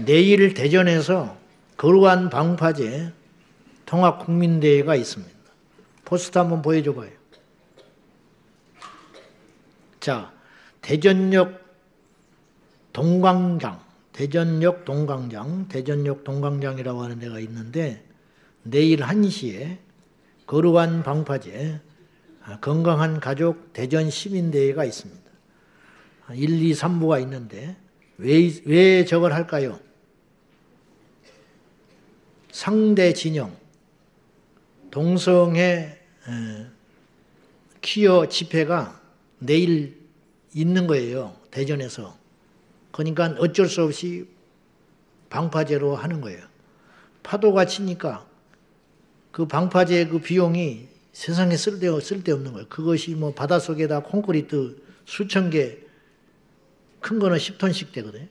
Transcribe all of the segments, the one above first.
내일 대전에서 거룩한 방파제 통합국민대회가 있습니다. 포스터 한번 보여줘봐요. 자, 대전역 동광장, 대전역 동광장이라고 하는 데가 있는데 내일 1시에 거룩한 방파제 건강한 가족 대전 시민대회가 있습니다. 1, 2, 3부가 있는데 왜 저걸 할까요? 상대 진영, 동성애 퀴어 집회가 내일 있는 거예요. 대전에서. 그러니까 어쩔 수 없이 방파제로 하는 거예요. 파도가 치니까 그 방파제 그 비용이 세상에 쓸데없는 거예요. 그것이 뭐 바닷속에다 콘크리트 수천 개, 큰 거는 10톤씩 되거든요.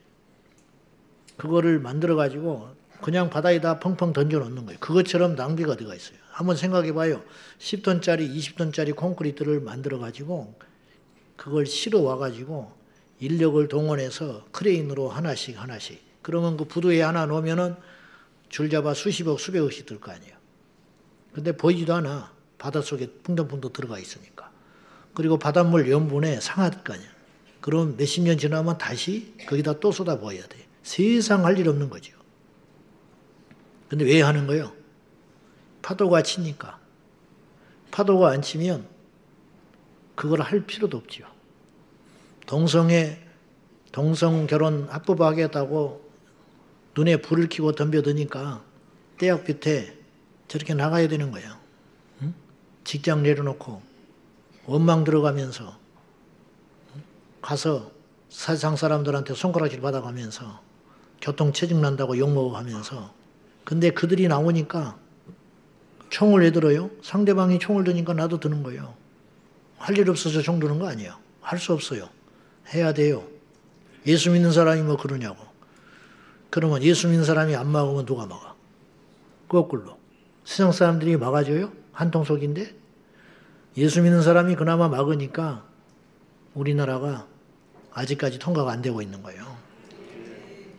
그거를 만들어가지고 그냥 바다에다 펑펑 던져 놓는 거예요. 그것처럼 낭비가 어디가 있어요. 한번 생각해 봐요. 10톤짜리, 20톤짜리 콘크리트를 만들어가지고 그걸 실어 와가지고 인력을 동원해서 크레인으로 하나씩. 그러면 그 부두에 하나 놓으면은 줄 잡아 수십억, 수백억씩 들 거 아니에요. 근데 보이지도 않아. 바닷속에 풍덩풍덩 들어가 있으니까. 그리고 바닷물 염분에 상할 거 아니야. 그럼 몇십 년 지나면 다시 거기다 또 쏟아부어야 돼. 세상 할 일 없는 거죠. 근데 왜 하는 거예요? 파도가 치니까. 파도가 안 치면 그걸 할 필요도 없지요. 동성 결혼 합법하겠다고 눈에 불을 켜고 덤벼드니까 떼약 밑에 저렇게 나가야 되는 거예요. 응? 직장 내려놓고 원망 들어가면서 가서 세상 사람들한테 손가락질 받아가면서 교통 체증 난다고 욕먹어가면서 근데 그들이 나오니까 총을 왜 들어요? 상대방이 총을 드니까 나도 드는 거예요. 할 일 없어서 총 드는 거 아니에요. 할 수 없어요. 해야 돼요. 예수 믿는 사람이 뭐 그러냐고. 그러면 예수 믿는 사람이 안 막으면 누가 막아? 거꾸로. 세상 사람들이 막아줘요? 한통속인데? 예수 믿는 사람이 그나마 막으니까 우리나라가 아직까지 통과가 안 되고 있는 거예요.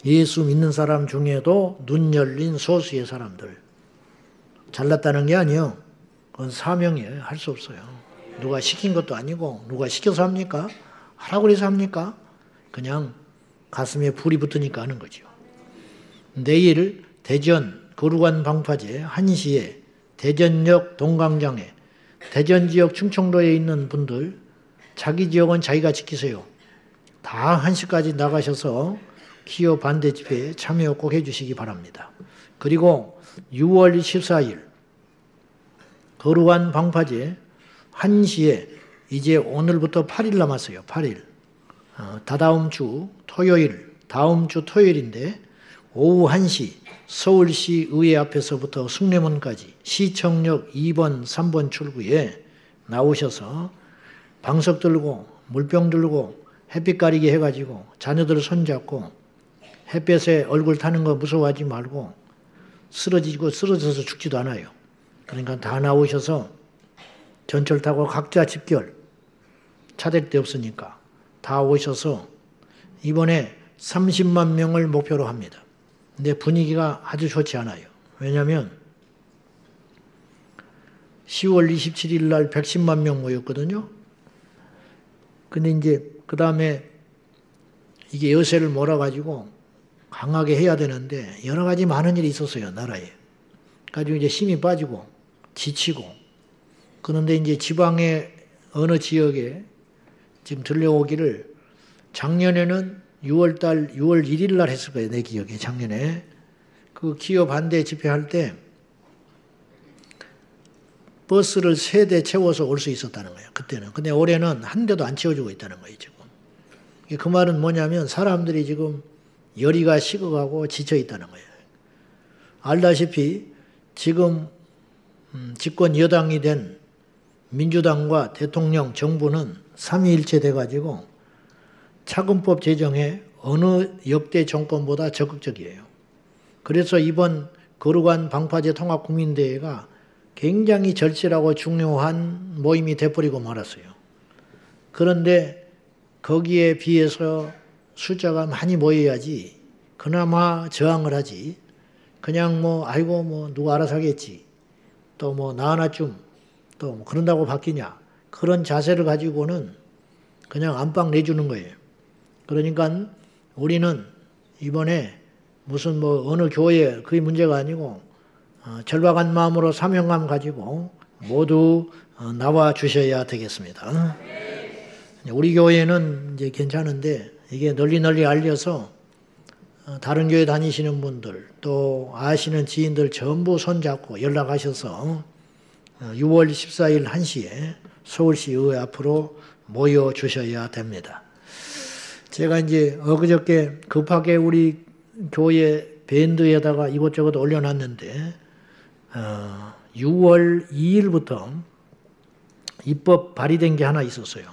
예수 믿는 사람 중에도 눈 열린 소수의 사람들. 잘났다는 게 아니에요. 그건 사명이에요. 할 수 없어요. 누가 시킨 것도 아니고 누가 시켜서 합니까? 하라고 그래서 합니까? 그냥 가슴에 불이 붙으니까 하는 거죠. 내일 대전 거룩한 방파제 1시에 대전역 동광장에 대전 지역 충청도에 있는 분들 자기 지역은 자기가 지키세요. 다 1시까지 나가셔서 기업 반대 집회에 참여 꼭 해주시기 바랍니다. 그리고 6월 14일 거룩한 방파제 1시에 이제 오늘부터 8일 남았어요. 8일. 다다음 주 토요일, 다음 주 토요일인데 오후 1시 서울시 의회 앞에서부터 숭례문까지 시청역 2번, 3번 출구에 나오셔서 방석 들고 물병 들고 햇빛 가리게 해가지고 자녀들 손잡고 햇볕에 얼굴 타는 거 무서워하지 말고 쓰러져서 죽지도 않아요. 그러니까 다 나오셔서 전철 타고 각자 집결 차댈 데 없으니까 다 오셔서 이번에 30만 명을 목표로 합니다. 근데 분위기가 아주 좋지 않아요. 왜냐하면 10월 27일 날 110만 명 모였거든요. 근데 이제 그 다음에 이게 여세를 몰아가지고 강하게 해야 되는데 여러 가지 많은 일이 있었어요. 나라에. 가지고 이제 힘이 빠지고 지치고 그런데 이제 지방의 어느 지역에 지금 들려오기를 작년에는 6월 1일 날 했을 거예요. 내 기억에 작년에. 그 기업 반대 집회할 때 버스를 3대 채워서 올 수 있었다는 거예요. 그때는. 근데 올해는 한 대도 안 채워주고 있다는 거예요. 지금. 그 말은 뭐냐면 사람들이 지금 열이가 식어가고 지쳐 있다는 거예요. 알다시피 지금 집권 여당이 된 민주당과 대통령, 정부는 삼위일체 돼가지고 차근법 제정에 어느 역대 정권보다 적극적이에요. 그래서 이번 거룩한 방파제 통합국민대회가 굉장히 절실하고 중요한 모임이 돼버리고 말았어요. 그런데 거기에 비해서 숫자가 많이 모여야지 그나마 저항을 하지. 그냥 뭐 아이고 뭐 누가 알아서 하겠지. 또 뭐 나 하나쯤 또 뭐 그런다고 바뀌냐. 그런 자세를 가지고는 그냥 안방 내주는 거예요. 그러니까 우리는 이번에 무슨 뭐 어느 교회 그게 문제가 아니고 절박한 마음으로 사명감 가지고 모두 나와 주셔야 되겠습니다. 우리 교회는 이제 괜찮은데 이게 널리 알려서 다른 교회 다니시는 분들 또 아시는 지인들 전부 손잡고 연락하셔서 6월 14일 1시에 서울시 의회 앞으로 모여 주셔야 됩니다. 제가 이제 엊그저께 급하게 우리 교회 밴드에다가 이것저것 올려놨는데 6월 2일부터 입법 발의된 게 하나 있었어요.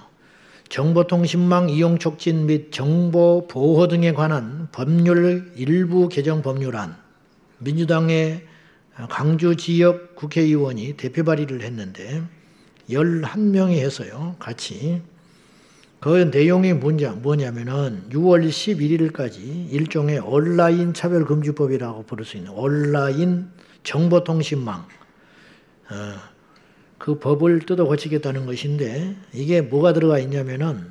정보통신망 이용 촉진 및 정보 보호 등에 관한 법률 일부 개정 법률안, 민주당의 강주 지역 국회의원이 대표 발의를 했는데 11명이 해서요, 같이. 그 내용이 뭐냐면은 6월 11일까지 일종의 온라인 차별금지법이라고 부를 수 있는 온라인 정보통신망, 그 법을 뜯어 고치겠다는 것인데 이게 뭐가 들어가 있냐면은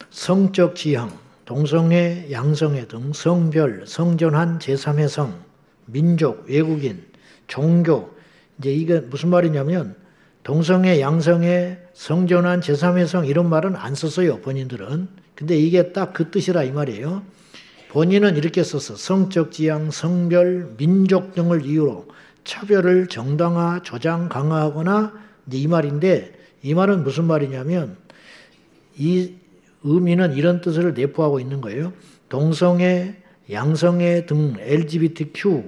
성적 지향, 동성애, 양성애 등 성별, 성전환, 제3의 성, 민족, 외국인, 종교, 이제 이게 무슨 말이냐면 동성애, 양성애, 성전환, 제3의 성 이런 말은 안 썼어요, 본인들은. 근데 이게 딱 그 뜻이라 이 말이에요. 본인은 이렇게 썼어. 성적 지향, 성별, 민족 등을 이유로 차별을 정당화, 조장, 강화하거나 이제 이 말인데 이 말은 무슨 말이냐면 이 의미는 이런 뜻을 내포하고 있는 거예요. 동성애, 양성애 등 LGBTQ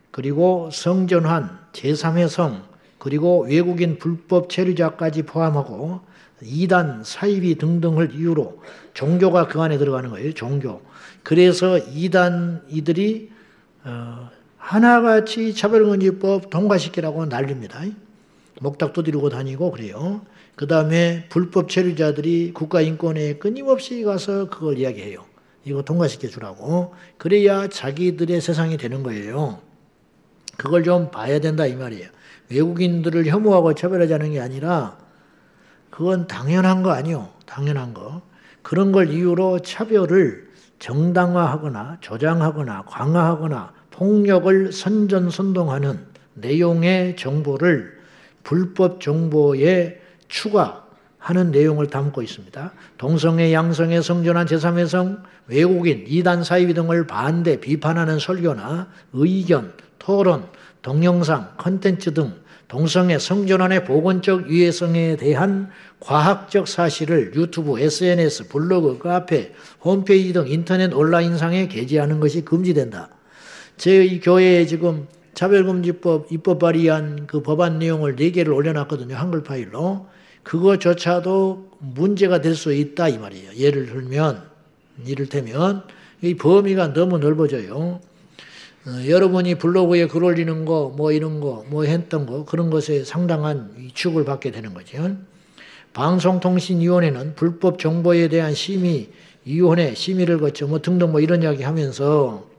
그리고 성전환, 제3의 성 그리고 외국인 불법 체류자까지 포함하고 이단, 사이비 등등을 이유로 종교가 그 안에 들어가는 거예요. 종교. 그래서 이단이들이 하나같이 차별금지법 통과시키라고 난립니다. 목탁 두드리고 다니고 그래요. 그 다음에 불법 체류자들이 국가인권회에 끊임없이 가서 그걸 이야기해요. 이거 통과시켜 주라고. 그래야 자기들의 세상이 되는 거예요. 그걸 좀 봐야 된다 이 말이에요. 외국인들을 혐오하고 차별하자는 게 아니라 그건 당연한 거 아니요. 당연한 거. 그런 걸 이유로 차별을 정당화하거나 조장하거나 강화하거나 폭력을 선전선동하는 내용의 정보를 불법 정보에 추가하는 내용을 담고 있습니다. 동성애, 양성애, 성전환, 제3의 성, 외국인, 이단 사이비 등을 반대, 비판하는 설교나 의견, 토론, 동영상, 컨텐츠 등 동성애, 성전환의 보건적 유해성에 대한 과학적 사실을 유튜브, SNS, 블로그, 카페, 홈페이지 등 인터넷 온라인상에 게재하는 것이 금지된다. 제 교회에 지금 차별금지법 입법 발의한 그 법안 내용을 4개를 올려놨거든요. 한글 파일로. 그거조차도 문제가 될 수 있다 이 말이에요. 예를 들면 이를테면 이 범위가 너무 넓어져요. 여러분이 블로그에 글 올리는 거, 뭐 이런 거, 뭐 했던 거, 그런 것에 상당한 위축을 받게 되는 거죠. 방송통신위원회는 불법 정보에 대한 심의위원회, 심의를 거쳐 뭐 등등 뭐 이런 이야기 하면서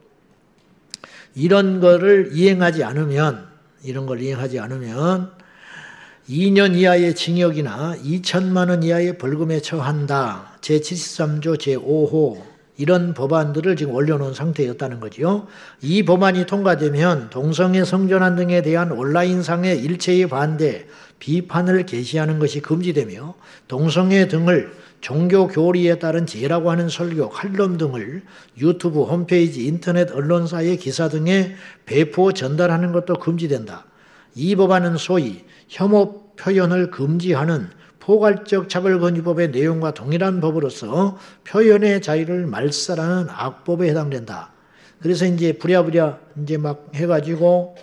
이런 거를 이행하지 않으면 2년 이하의 징역이나 2천만 원 이하의 벌금에 처한다. 제73조 제5호 이런 법안들을 지금 올려놓은 상태였다는 거죠. 이 법안이 통과되면 동성애 성전환 등에 대한 온라인상의 일체의 반대, 비판을 게시하는 것이 금지되며 동성애 등을 종교 교리에 따른 죄라고 하는 설교, 칼럼 등을 유튜브, 홈페이지, 인터넷 언론사의 기사 등에 배포, 전달하는 것도 금지된다. 이 법안은 소위 혐오 표현을 금지하는 포괄적 차별금지법의 내용과 동일한 법으로서 표현의 자유를 말살하는 악법에 해당된다. 그래서 이제 부랴부랴 이제 막 해가지고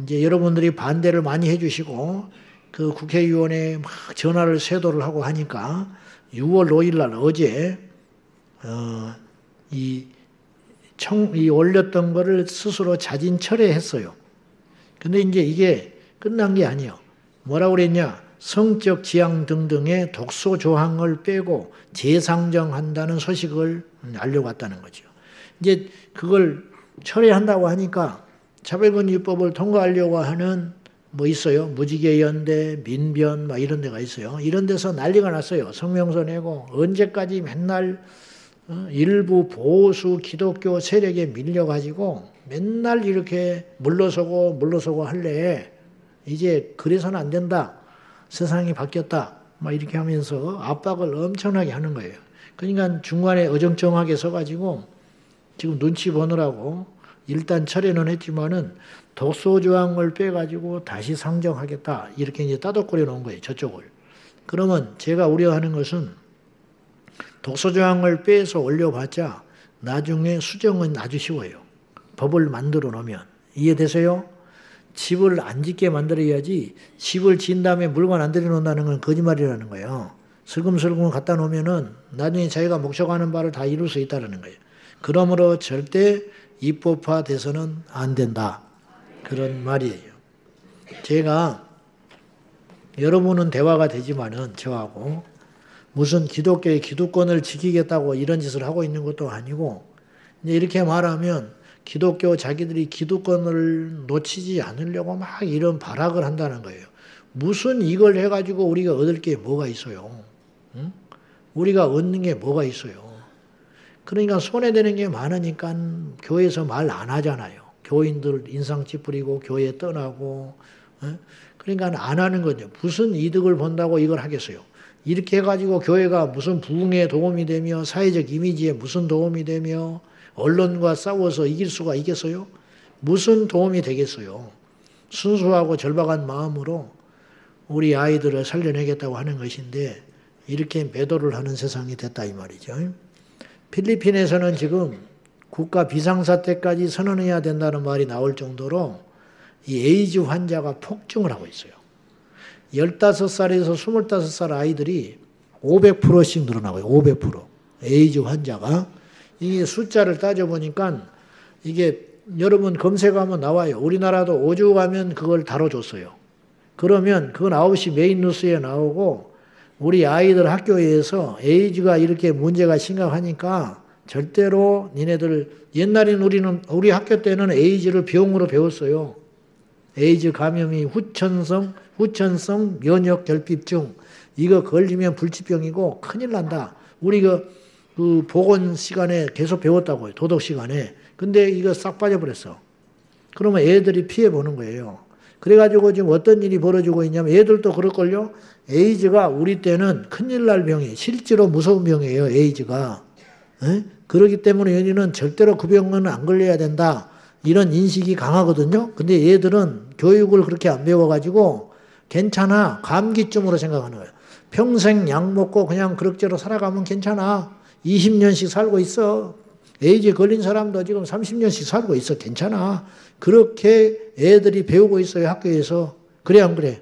이제 여러분들이 반대를 많이 해주시고 그 국회의원에 막 전화를 쇄도를 하고 하니까 6월 5일 날 어제 이 올렸던 거를 스스로 자진 철회했어요. 근데 이제 이게 끝난 게 아니에요. 뭐라고 그랬냐? 성적 지향 등등의 독소 조항을 빼고 재상정한다는 소식을 알려왔다는 거죠. 이제 그걸 철회한다고 하니까 차별금지법을 통과하려고 하는 뭐 있어요. 무지개연대, 민변 막 이런 데가 있어요. 이런 데서 난리가 났어요. 성명서 내고 언제까지 맨날 일부 보수 기독교 세력에 밀려가지고 맨날 이렇게 물러서고 할래. 이제 그래서는 안 된다. 세상이 바뀌었다. 막 이렇게 하면서 압박을 엄청나게 하는 거예요. 그러니까 중간에 어정쩡하게 서가지고 지금 눈치 보느라고 일단 철회는 했지만은 독소조항을 빼가지고 다시 상정하겠다. 이렇게 이제 따독거려 놓은 거예요. 저쪽을. 그러면 제가 우려하는 것은 독소조항을 빼서 올려봤자 나중에 수정은 아주 쉬워요. 법을 만들어 놓으면. 이해되세요? 집을 안 짓게 만들어야지 집을 지은 다음에 물건 안 들여놓는다는 건 거짓말이라는 거예요. 슬금슬금 갖다 놓으면은 나중에 자기가 목적하는 바를 다 이룰 수 있다는 거예요. 그러므로 절대 입법화돼서는 안 된다. 그런 말이에요. 제가 여러분은 대화가 되지만은 저하고 무슨 기독교의 기득권을 지키겠다고 이런 짓을 하고 있는 것도 아니고 이제 이렇게 말하면 기독교 자기들이 기득권을 놓치지 않으려고 막 이런 발악을 한다는 거예요. 무슨 이걸 해가지고 우리가 얻을 게 뭐가 있어요? 응? 우리가 얻는 게 뭐가 있어요? 그러니까 손해되는 게 많으니까 교회에서 말 안 하잖아요. 교인들 인상 찌푸리고 교회 떠나고 그러니까 안 하는 거죠. 무슨 이득을 본다고 이걸 하겠어요. 이렇게 해가지고 교회가 무슨 부흥에 도움이 되며 사회적 이미지에 무슨 도움이 되며 언론과 싸워서 이길 수가 있겠어요? 무슨 도움이 되겠어요? 순수하고 절박한 마음으로 우리 아이들을 살려내겠다고 하는 것인데 이렇게 매도를 하는 세상이 됐다 이 말이죠. 필리핀에서는 지금 국가 비상사태까지 선언해야 된다는 말이 나올 정도로 이 에이즈 환자가 폭증을 하고 있어요. 15살에서 25살 아이들이 500%씩 늘어나고요. 500%. 에이즈 환자가. 이게 숫자를 따져보니까 이게 여러분 검색하면 나와요. 우리나라도 5주 가면 그걸 다뤄줬어요. 그러면 그건 9시 메인 뉴스에 나오고 우리 아이들 학교에서 에이즈가 이렇게 문제가 심각하니까 절대로 니네들 옛날에는 우리 학교 때는 에이즈를 병으로 배웠어요. 에이즈 감염이 후천성 면역 결핍증 이거 걸리면 불치병이고 큰일 난다. 우리 그 보건 시간에 계속 배웠다고요. 도덕 시간에. 근데 이거 싹 빠져버렸어. 그러면 애들이 피해 보는 거예요. 그래가지고 지금 어떤 일이 벌어지고 있냐면 애들도 그럴걸요. 에이즈가 우리 때는 큰일 날 병이에요. 실제로 무서운 병이에요. 에이즈가. 그렇기 때문에 여기는 절대로 그 병은 안 걸려야 된다. 이런 인식이 강하거든요. 근데 얘들은 교육을 그렇게 안 배워가지고 괜찮아. 감기쯤으로 생각하는 거예요. 평생 약 먹고 그냥 그럭저럭 살아가면 괜찮아. 20년씩 살고 있어. 에이즈 걸린 사람도 지금 30년씩 살고 있어. 괜찮아. 그렇게 애들이 배우고 있어요. 학교에서. 그래 안 그래?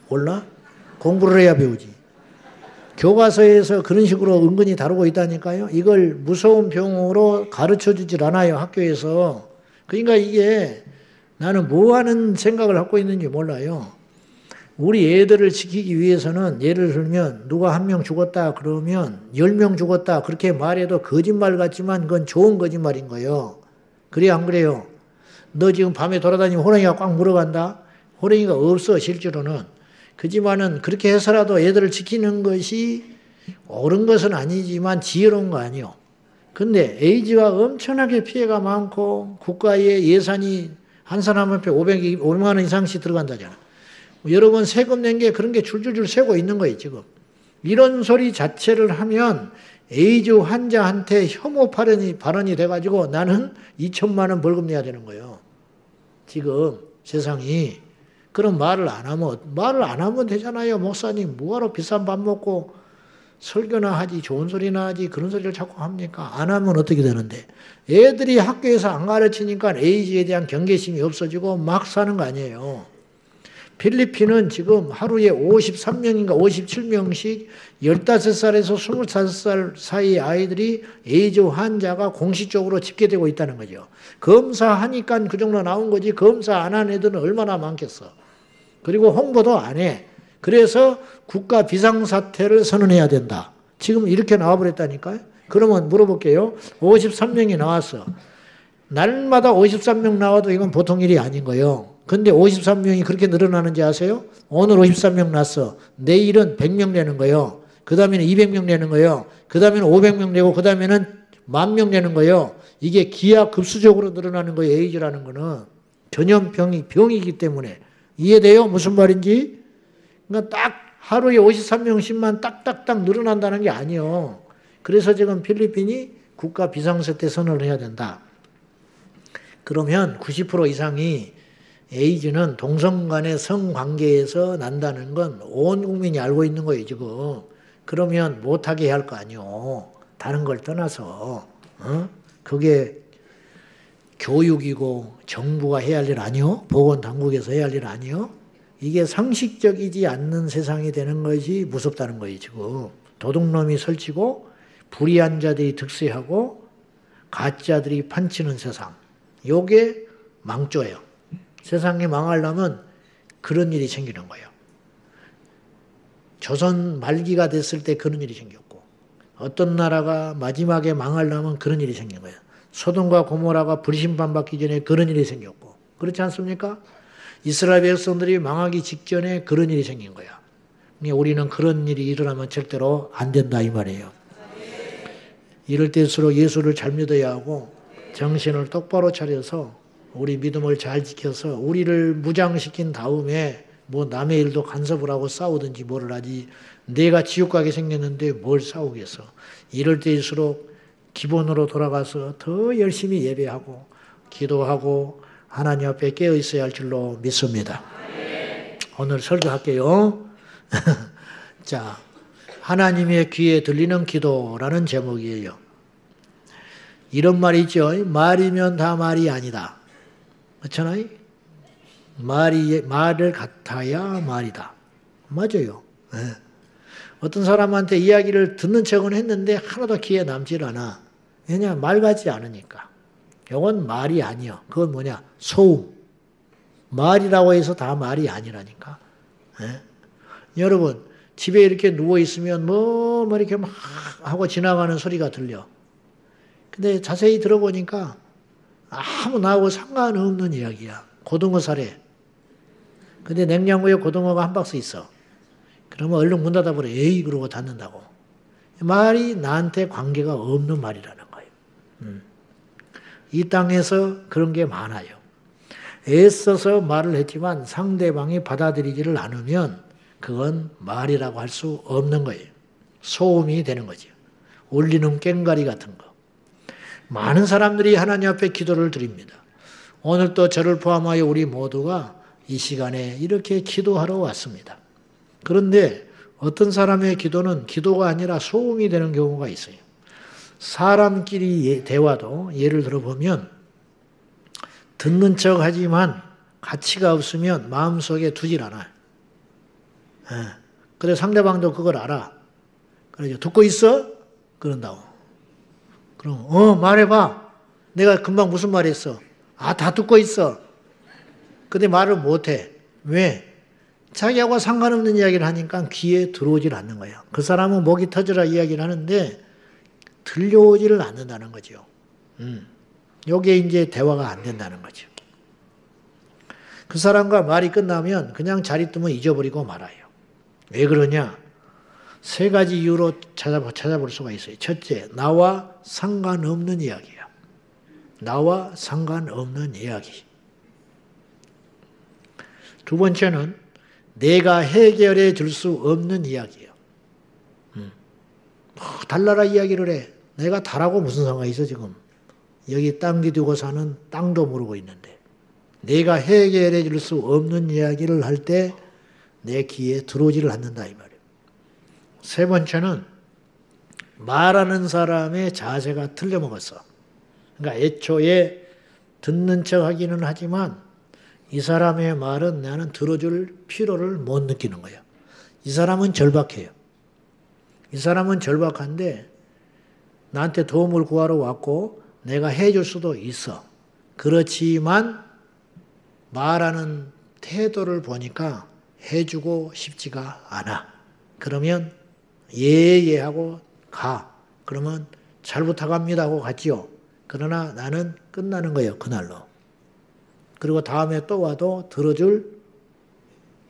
몰라? 공부를 해야 배우지. 교과서에서 그런 식으로 은근히 다루고 있다니까요. 이걸 무서운 병으로 가르쳐주질 않아요. 학교에서. 그러니까 이게 나는 뭐 하는 생각을 갖고 있는지 몰라요. 우리 애들을 지키기 위해서는 예를 들면 누가 한 명 죽었다 그러면 10명 죽었다 그렇게 말해도 거짓말 같지만 그건 좋은 거짓말인 거예요. 그래 안 그래요? 너 지금 밤에 돌아다니면 호랑이가 꽉 물어간다? 호랑이가 없어 실제로는. 그지만은 그렇게 해서라도 애들을 지키는 것이 옳은 것은 아니지만 지혜로운 거 아니요. 근데 에이즈가 엄청나게 피해가 많고 국가의 예산이 한 사람 앞에 500만 원 이상씩 들어간다잖아. 여러분 세금 낸 게 그런 게 줄줄줄 새고 있는 거예요 지금. 이런 소리 자체를 하면 에이즈 환자한테 혐오 발언이 돼가지고 나는 2천만 원 벌금 내야 되는 거예요. 지금 세상이. 그런 말을 안 하면 되잖아요. 목사님 뭐하러 비싼 밥 먹고 설교나 하지 좋은 소리나 하지 그런 소리를 자꾸 합니까? 안 하면 어떻게 되는데. 애들이 학교에서 안 가르치니까 에이즈에 대한 경계심이 없어지고 막 사는 거 아니에요. 필리핀은 지금 하루에 53명인가 57명씩 15살에서 25살 사이 아이들이 에이즈 환자가 공식적으로 집계되고 있다는 거죠. 검사하니까 그 정도 나온 거지 검사 안 한 애들은 얼마나 많겠어. 그리고 홍보도 안 해. 그래서 국가 비상사태를 선언해야 된다. 지금 이렇게 나와버렸다니까요. 그러면 물어볼게요. 53명이 나왔어. 날마다 53명 나와도 이건 보통 일이 아닌 거예요. 근데 53명이 그렇게 늘어나는지 아세요? 오늘 53명 났어. 내일은 100명 되는 거예요. 그 다음에는 200명 되는 거예요. 그 다음에는 500명 되고 그 다음에는 10,000명 되는 거예요. 이게 기하급수적으로 늘어나는 거예요. 에이즈라는 거는. 병이기 때문에. 이해돼요? 무슨 말인지? 그러니까 딱 하루에 53명씩만 딱딱딱 늘어난다는 게 아니에요. 그래서 지금 필리핀이 국가 비상사태 선언을 해야 된다. 그러면 90% 이상이 에이즈는 동성 간의 성관계에서 난다는 건 온 국민이 알고 있는 거예요, 지금. 그러면 못하게 해야 할 거 아니에요. 다른 걸 떠나서. 그게 교육이고 정부가 해야 할 일 아니요? 보건당국에서 해야 할 일 아니요? 이게 상식적이지 않는 세상이 되는 것이 무섭다는 거예요, 지금. 도둑놈이 설치고 불의한 자들이 득세하고 가짜들이 판치는 세상. 요게 망조예요. 세상이 망하려면 그런 일이 생기는 거예요. 조선 말기가 됐을 때 그런 일이 생겼고 어떤 나라가 마지막에 망하려면 그런 일이 생긴 거예요. 소돔과 고모라가 불심판받기 전에 그런 일이 생겼고 그렇지 않습니까? 이스라엘 백성들이 망하기 직전에 그런 일이 생긴 거야. 우리는 그런 일이 일어나면 절대로 안 된다 이 말이에요. 이럴 때일수록 예수를 잘 믿어야 하고 정신을 똑바로 차려서 우리 믿음을 잘 지켜서 우리를 무장시킨 다음에 뭐 남의 일도 간섭을 하고 싸우든지 뭐를 하지 내가 지옥 가게 생겼는데 뭘 싸우겠어. 이럴 때일수록 기본으로 돌아가서 더 열심히 예배하고 기도하고 하나님 앞에 깨어 있어야 할 줄로 믿습니다. 오늘 설교할게요. 자, 하나님의 귀에 들리는 기도라는 제목이에요. 이런 말이 있죠. 말이면 다 말이 아니다. 그렇잖아요? 말을 같아야 말이다. 맞아요. 네. 어떤 사람한테 이야기를 듣는 척은 했는데 하나도 귀에 남질 않아. 왜냐? 말 같지 않으니까. 이건 말이 아니야. 그건 뭐냐? 소음. 말이라고 해서 다 말이 아니라니까. 네? 여러분, 집에 이렇게 누워있으면 뭐 이렇게 막 하고 지나가는 소리가 들려. 근데 자세히 들어보니까 아무 나하고 상관없는 이야기야. 고등어 사래. 근데 냉장고에 고등어가 한 박스 있어. 그러면 얼른 문 닫아버려. 에이 그러고 닫는다고. 말이 나한테 관계가 없는 말이라는 거예요. 이 땅에서 그런 게 많아요. 애써서 말을 했지만 상대방이 받아들이지를 않으면 그건 말이라고 할 수 없는 거예요. 소음이 되는 거죠. 울리는 꽹과리 같은 거. 많은 사람들이 하나님 앞에 기도를 드립니다. 오늘 또 저를 포함하여 우리 모두가 이 시간에 이렇게 기도하러 왔습니다. 그런데 어떤 사람의 기도는 기도가 아니라 소음이 되는 경우가 있어요. 사람끼리 대화도 예를 들어보면 듣는 척 하지만 가치가 없으면 마음속에 두질 않아요. 그래 상대방도 그걸 알아. 그래서 듣고 있어? 그런다고. 그럼 말해봐. 내가 금방 무슨 말 했어? 다 듣고 있어. 근데 말을 못해. 왜? 자기하고 상관없는 이야기를 하니까 귀에 들어오질 않는 거예요. 그 사람은 목이 터져라 이야기를 하는데 들려오지를 않는다는 거죠. 요게 이제 대화가 안 된다는 거죠. 그 사람과 말이 끝나면 그냥 자리 뜨면 잊어버리고 말아요. 왜 그러냐? 세 가지 이유로 찾아볼 수가 있어요. 첫째, 나와 상관없는 이야기야. 나와 상관없는 이야기. 두 번째는 내가 해결해 줄 수 없는 이야기예요. 달나라 이야기를 해. 내가 달하고 무슨 상관이 있어 지금. 여기 땅 기두고 사는 땅도 모르고 있는데. 내가 해결해 줄 수 없는 이야기를 할 때 내 귀에 들어오지를 않는다 이 말이에요. 세 번째는 말하는 사람의 자세가 틀려먹었어. 그러니까 애초에 듣는 척 하기는 하지만 이 사람의 말은 나는 들어줄 필요를 못 느끼는 거예요. 이 사람은 절박해요. 이 사람은 절박한데 나한테 도움을 구하러 왔고 내가 해줄 수도 있어. 그렇지만 말하는 태도를 보니까 해주고 싶지가 않아. 그러면 예예하고 가. 그러면 잘 부탁합니다 하고 갔지요. 그러나 나는 끝나는 거예요. 그날로. 그리고 다음에 또 와도 들어줄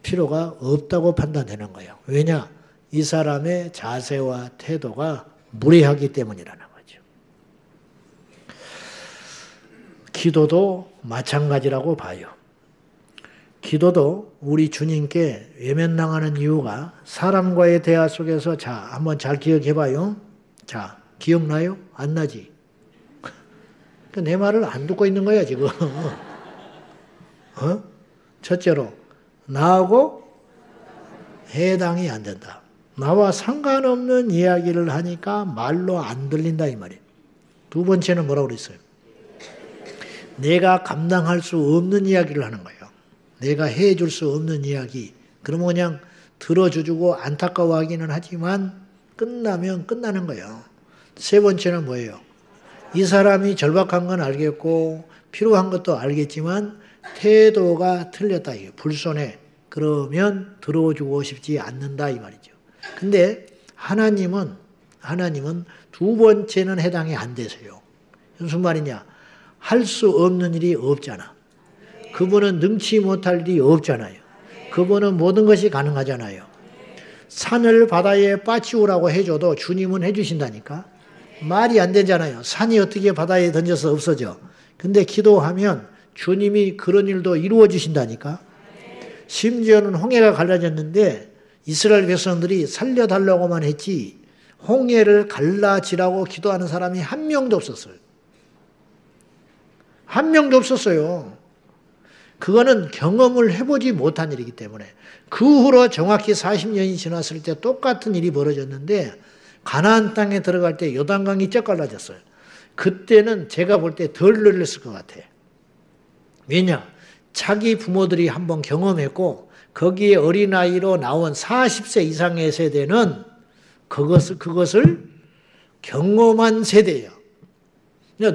필요가 없다고 판단되는 거예요. 왜냐? 이 사람의 자세와 태도가 무례하기 때문이라는 거죠. 기도도 마찬가지라고 봐요. 기도도 우리 주님께 외면당하는 이유가 사람과의 대화 속에서 자, 한번 잘 기억해 봐요. 자, 기억나요? 안 나지? 내 말을 안 듣고 있는 거야, 지금. 첫째로, 나하고 해당이 안 된다. 나와 상관없는 이야기를 하니까 말로 안 들린다, 이 말이에요. 두 번째는 뭐라고 그랬어요? 내가 감당할 수 없는 이야기를 하는 거예요. 내가 해줄 수 없는 이야기. 그러면 그냥 들어주고 안타까워하기는 하지만 끝나면 끝나는 거예요. 세 번째는 뭐예요? 이 사람이 절박한 건 알겠고 필요한 것도 알겠지만 태도가 틀렸다. 이게 불손해. 그러면 들어주고 싶지 않는다 이 말이죠. 근데 하나님은 두 번째는 해당이 안 되세요. 무슨 말이냐? 할 수 없는 일이 없잖아. 그분은 능치 못할 일이 없잖아요. 그분은 모든 것이 가능하잖아요. 산을 바다에 빠치우라고 해줘도 주님은 해주신다니까. 말이 안 되잖아요. 산이 어떻게 바다에 던져서 없어져. 근데 기도하면 주님이 그런 일도 이루어 주신다니까. 심지어는 홍해가 갈라졌는데 이스라엘 백성들이 살려달라고만 했지 홍해를 갈라지라고 기도하는 사람이 한 명도 없었어요. 한 명도 없었어요. 그거는 경험을 해보지 못한 일이기 때문에. 그 후로 정확히 40년이 지났을 때 똑같은 일이 벌어졌는데 가나안 땅에 들어갈 때 요단강이 쩍 갈라졌어요. 그때는 제가 볼 때 덜 놀랐을 것 같아요. 왜냐? 자기 부모들이 한번 경험했고 거기에 어린아이로 나온 40세 이상의 세대는 그것을 경험한 세대예요.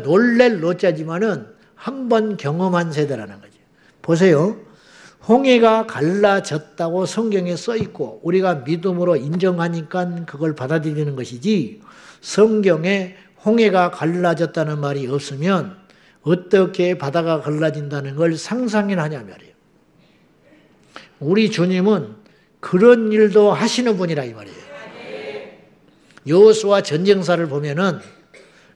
놀랄 노자지만은 한번 경험한 세대라는 거죠. 보세요. 홍해가 갈라졌다고 성경에 써 있고 우리가 믿음으로 인정하니까 그걸 받아들이는 것이지 성경에 홍해가 갈라졌다는 말이 없으면 어떻게 바다가 갈라진다는 걸 상상이나 하냐 말이에요. 우리 주님은 그런 일도 하시는 분이라 이 말이에요. 여호수아 전쟁사를 보면은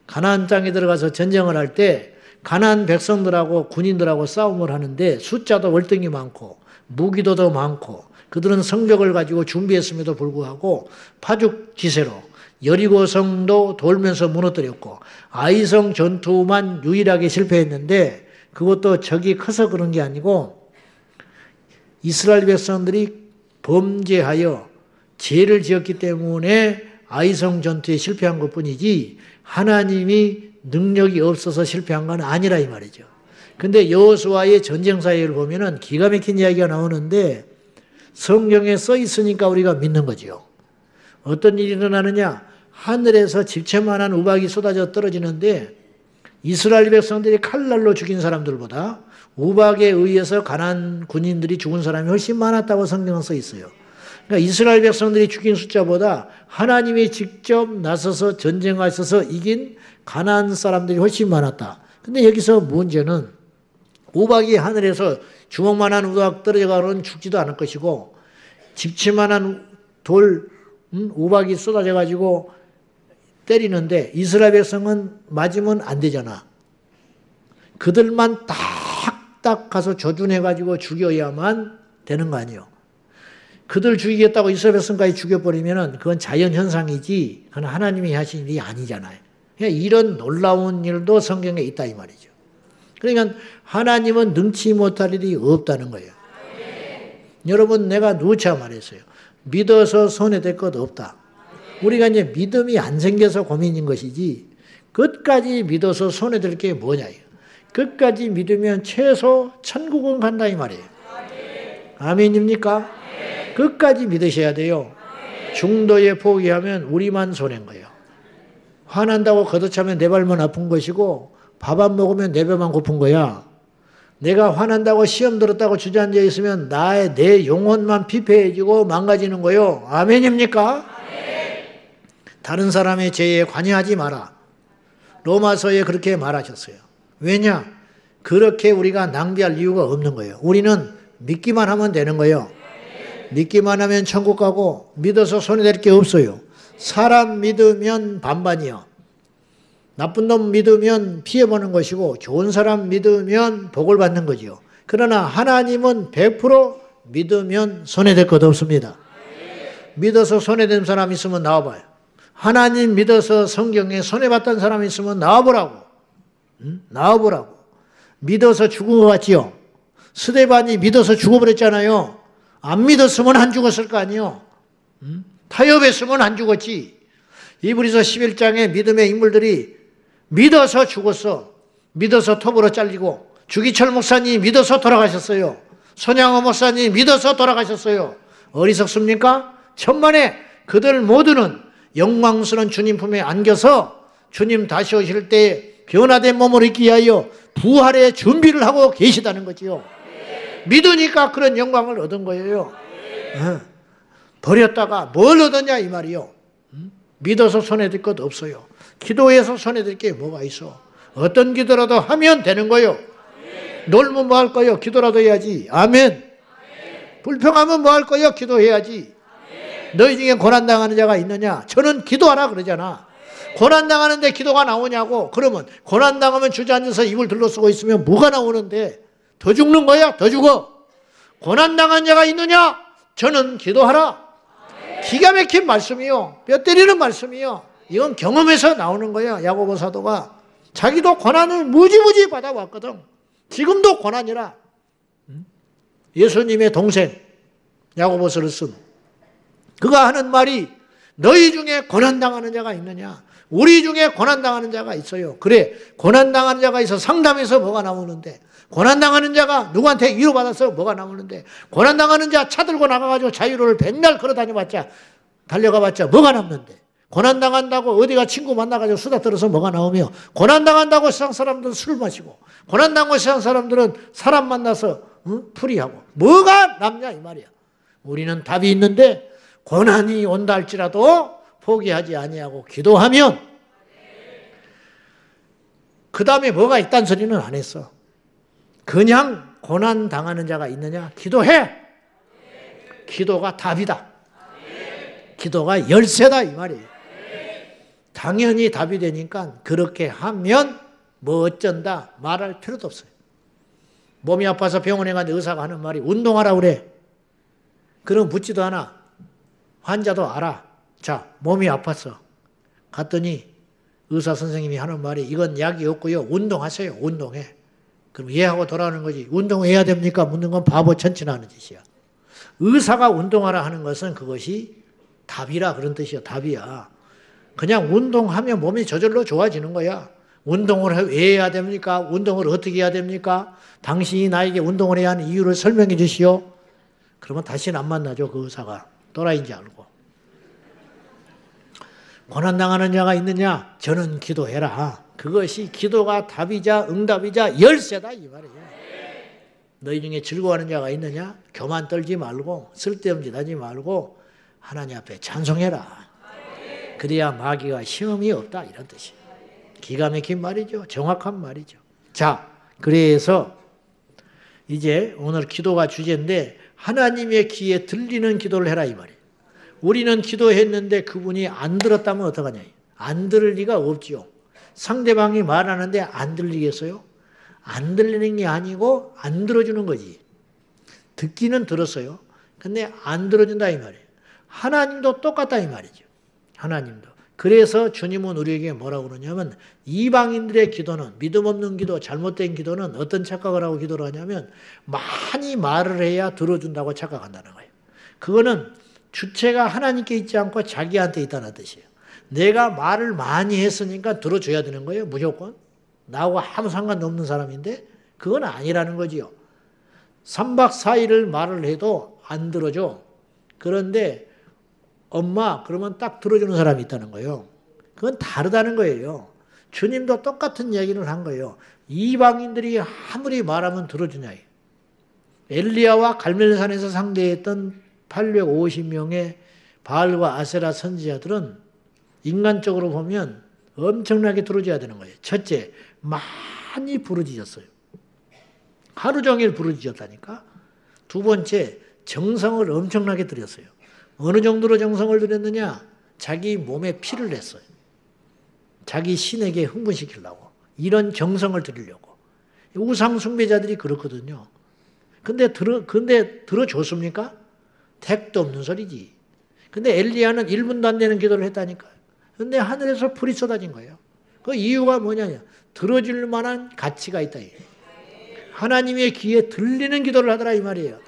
가나안 땅에 들어가서 전쟁을 할 때 가나안 백성들하고 군인들하고 싸움을 하는데 숫자도 월등히 많고 무기도 더 많고 그들은 성벽을 가지고 준비했음에도 불구하고 파죽지세로 여리고성도 돌면서 무너뜨렸고 아이성 전투만 유일하게 실패했는데 그것도 적이 커서 그런 게 아니고 이스라엘 백성들이 범죄하여 죄를 지었기 때문에 아이성 전투에 실패한 것뿐이지 하나님이 능력이 없어서 실패한 건 아니라 이 말이죠. 근데 여호수아의 전쟁 사역을 보면은 기가 막힌 이야기가 나오는데 성경에 써 있으니까 우리가 믿는 거죠. 어떤 일이 일어나느냐? 하늘에서 집채만한 우박이 쏟아져 떨어지는데 이스라엘 백성들이 칼날로 죽인 사람들보다 우박에 의해서 가나안 군인들이 죽은 사람이 훨씬 많았다고 성경은 써 있어요. 그러니까 이스라엘 백성들이 죽인 숫자보다 하나님이 직접 나서서 전쟁하셔서 이긴 가나안 사람들이 훨씬 많았다. 근데 여기서 문제는 우박이 하늘에서 주먹만한 우박 떨어져가는 죽지도 않을 것이고 집치만한 우박이 쏟아져가지고 때리는데 이스라엘 백성은 맞으면 안 되잖아. 그들만 딱딱 가서 조준해가지고 죽여야만 되는 거 아니에요. 그들 죽이겠다고 이스라엘 백성까지 죽여버리면 그건 자연현상이지 그건 하나님이 하신 일이 아니잖아요. 이런 놀라운 일도 성경에 있다 이 말이죠. 그러니까 하나님은 능치 못할 일이 없다는 거예요. 여러분 내가 누차 말했어요. 믿어서 손해될 것 없다. 우리가 이제 믿음이 안 생겨서 고민인 것이지 끝까지 믿어서 손해될 게 뭐냐. 끝까지 믿으면 최소 천국은 간다 이 말이에요. 아멘입니까? 끝까지 믿으셔야 돼요. 중도에 포기하면 우리만 손해인 거예요. 화난다고 걷어차면 내 발만 아픈 것이고 밥 안 먹으면 내 배만 고픈 거야. 내가 화난다고 시험 들었다고 주저앉아 있으면 내 영혼만 피폐해지고 망가지는 거예요. 아멘입니까? 아멘. 다른 사람의 죄에 관여하지 마라. 로마서에 그렇게 말하셨어요. 왜냐? 그렇게 우리가 낭비할 이유가 없는 거예요. 우리는 믿기만 하면 되는 거예요. 믿기만 하면 천국 가고 믿어서 손해될 게 없어요. 사람 믿으면 반반이요. 나쁜 놈 믿으면 피해보는 것이고 좋은 사람 믿으면 복을 받는 거지요. 그러나 하나님은 100% 믿으면 손해될 것 없습니다. 믿어서 손해된 사람 있으면 나와봐요. 하나님 믿어서 성경에 손해봤던 사람 있으면 나와보라고. 나와보라고. 믿어서 죽은 것 같지요. 스데반이 믿어서 죽어버렸잖아요. 안 믿었으면 안 죽었을 거 아니에요. 타협했으면 안 죽었지. 이브리서 11장에 믿음의 인물들이 믿어서 죽었어. 믿어서 톱으로 잘리고, 주기철 목사님 믿어서 돌아가셨어요. 손양호 목사님 믿어서 돌아가셨어요. 어리석습니까? 천만에 그들 모두는 영광스러운 주님 품에 안겨서 주님 다시 오실 때 변화된 몸을 입기 위하여 부활의 준비를 하고 계시다는 거지요. 믿으니까 그런 영광을 얻은 거예요. 버렸다가 뭘 얻었냐 이 말이요. 믿어서 손해될 것 없어요. 기도해서 손해될 게 뭐가 있어. 어떤 기도라도 하면 되는 거예요. 놀면 뭐 할 거예요? 기도라도 해야지. 아멘. 불평하면 뭐 할 거예요? 기도해야지. 너희 중에 고난당하는 자가 있느냐? 저는 기도하라 그러잖아. 고난당하는데 기도가 나오냐고. 그러면 고난당하면 주저앉아서 입을 둘러쓰고 있으면 뭐가 나오는데? 더 죽는 거야? 더 죽어. 고난당한 자가 있느냐? 저는 기도하라. 기가 막힌 말씀이요. 뼈 때리는 말씀이요. 이건 경험에서 나오는 거야. 야고보 사도가. 자기도 고난을 무지무지 받아왔거든. 지금도 고난이라. 예수님의 동생 야고보서를 쓴 그가 하는 말이 너희 중에 고난당하는 자가 있느냐? 우리 중에 고난당하는 자가 있어요. 그래, 고난당하는 자가 있어 상담에서 뭐가 나오는데, 고난당하는 자가 누구한테 위로받아서 뭐가 나오는데, 고난당하는 자 차 들고 나가가지고 자유로를 백날 걸어다녀봤자, 달려가봤자 뭐가 남는데, 고난당한다고 어디가 친구 만나가지고 수다 떨어서 뭐가 나오며, 고난당한다고 세상 사람들은 술 마시고, 고난당하고 세상 사람들은 사람 만나서 풀이하고 뭐가 남냐 이 말이야. 우리는 답이 있는데 고난이 온다 할지라도 포기하지 아니하고 기도하면, 그 다음에 뭐가 있다는 소리는 안 했어. 그냥 고난 당하는 자가 있느냐? 기도해. 기도가 답이다. 기도가 열쇠다 이 말이에요. 당연히 답이 되니까 그렇게 하면 뭐 어쩐다 말할 필요도 없어요. 몸이 아파서 병원에 갔는데 의사가 하는 말이 운동하라 그래. 그럼 묻지도 않아. 환자도 알아. 자, 몸이 아팠어. 갔더니 의사 선생님이 하는 말이 이건 약이 없고요. 운동하세요. 운동해. 그럼 이해하고 돌아오는 거지. 운동해야 됩니까? 묻는 건 바보 천치나는 짓이야. 의사가 운동하라 하는 것은 그것이 답이라 그런 뜻이야. 답이야. 그냥 운동하면 몸이 저절로 좋아지는 거야. 운동을 왜 해야 됩니까? 운동을 어떻게 해야 됩니까? 당신이 나에게 운동을 해야 하는 이유를 설명해 주시오. 그러면 다시는 안 만나죠. 그 의사가. 또라이인지 알고. 고난당하는 자가 있느냐? 저는 기도해라. 그것이 기도가 답이자 응답이자 열쇠다 이 말이에요. 너희 중에 즐거워하는 자가 있느냐? 교만 떨지 말고 쓸데없는 짓 하지 말고 하나님 앞에 찬송해라. 그래야 마귀가 시험이 없다 이런 뜻이에요. 기가 막힌 말이죠. 정확한 말이죠. 자, 그래서 이제 오늘 기도가 주제인데 하나님의 귀에 들리는 기도를 해라 이 말이에요. 우리는 기도했는데 그분이 안 들었다면 어떡하냐. 안 들을 리가 없지요. 상대방이 말하는데 안 들리겠어요? 안 들리는 게 아니고 안 들어주는 거지. 듣기는 들었어요. 근데 안 들어준다 이 말이에요. 하나님도 똑같다 이 말이죠. 하나님도. 그래서 주님은 우리에게 뭐라고 그러냐면 이방인들의 기도는, 믿음 없는 기도, 잘못된 기도는 어떤 착각을 하고 기도를 하냐면 많이 말을 해야 들어준다고 착각한다는 거예요. 그거는 주체가 하나님께 있지 않고 자기한테 있다는 뜻이에요. 내가 말을 많이 했으니까 들어줘야 되는 거예요. 무조건. 나하고 아무 상관도 없는 사람인데 그건 아니라는 거지요. 3박 4일을 말을 해도 안 들어줘. 그런데 엄마 그러면 딱 들어주는 사람이 있다는 거예요. 그건 다르다는 거예요. 주님도 똑같은 얘기를 한 거예요. 이방인들이 아무리 말하면 들어주냐. 엘리야와 갈멜산에서 상대했던 850명의 바알과 아세라 선지자들은 인간적으로 보면 엄청나게 들어줘야 되는 거예요. 첫째, 많이 부르짖었어요. 하루 종일 부르짖었다니까. 두 번째, 정성을 엄청나게 들였어요. 어느 정도로 정성을 들였느냐? 자기 몸에 피를 냈어요. 자기 신에게 흥분시키려고. 이런 정성을 들이려고. 우상 숭배자들이 그렇거든요. 근데 들어줬습니까? 택도 없는 소리지. 근데 엘리야는 1분도 안 되는 기도를 했다니까요. 근데 하늘에서 불이 쏟아진 거예요. 그 이유가 뭐냐냐? 들어줄 만한 가치가 있다. 하나님의 귀에 들리는 기도를 하더라 이 말이에요.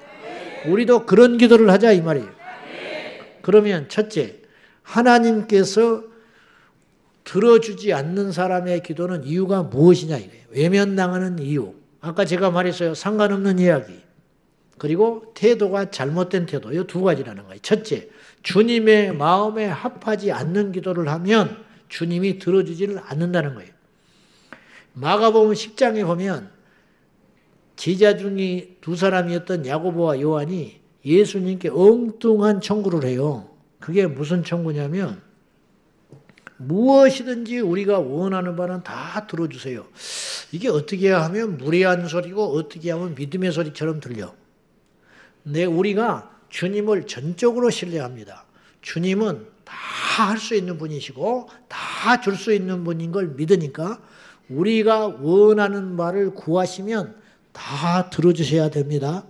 우리도 그런 기도를 하자 이 말이에요. 그러면 첫째, 하나님께서 들어주지 않는 사람의 기도는 이유가 무엇이냐 이거예요. 외면당하는 이유. 아까 제가 말했어요. 상관없는 이야기. 그리고 태도가 잘못된 태도. 이 두 가지라는 거예요. 첫째, 주님의 마음에 합하지 않는 기도를 하면 주님이 들어주지를 않는다는 거예요. 마가복음 10장에 보면 제자 중에 두 사람이었던 야고보와 요한이 예수님께 엉뚱한 청구를 해요. 그게 무슨 청구냐면 무엇이든지 우리가 원하는 바는 다 들어주세요. 이게 어떻게 하면 무례한 소리고 어떻게 하면 믿음의 소리처럼 들려. 근데 우리가 주님을 전적으로 신뢰합니다. 주님은 다 할 수 있는 분이시고 다 줄 수 있는 분인 걸 믿으니까 우리가 원하는 바를 구하시면 다 들어주셔야 됩니다.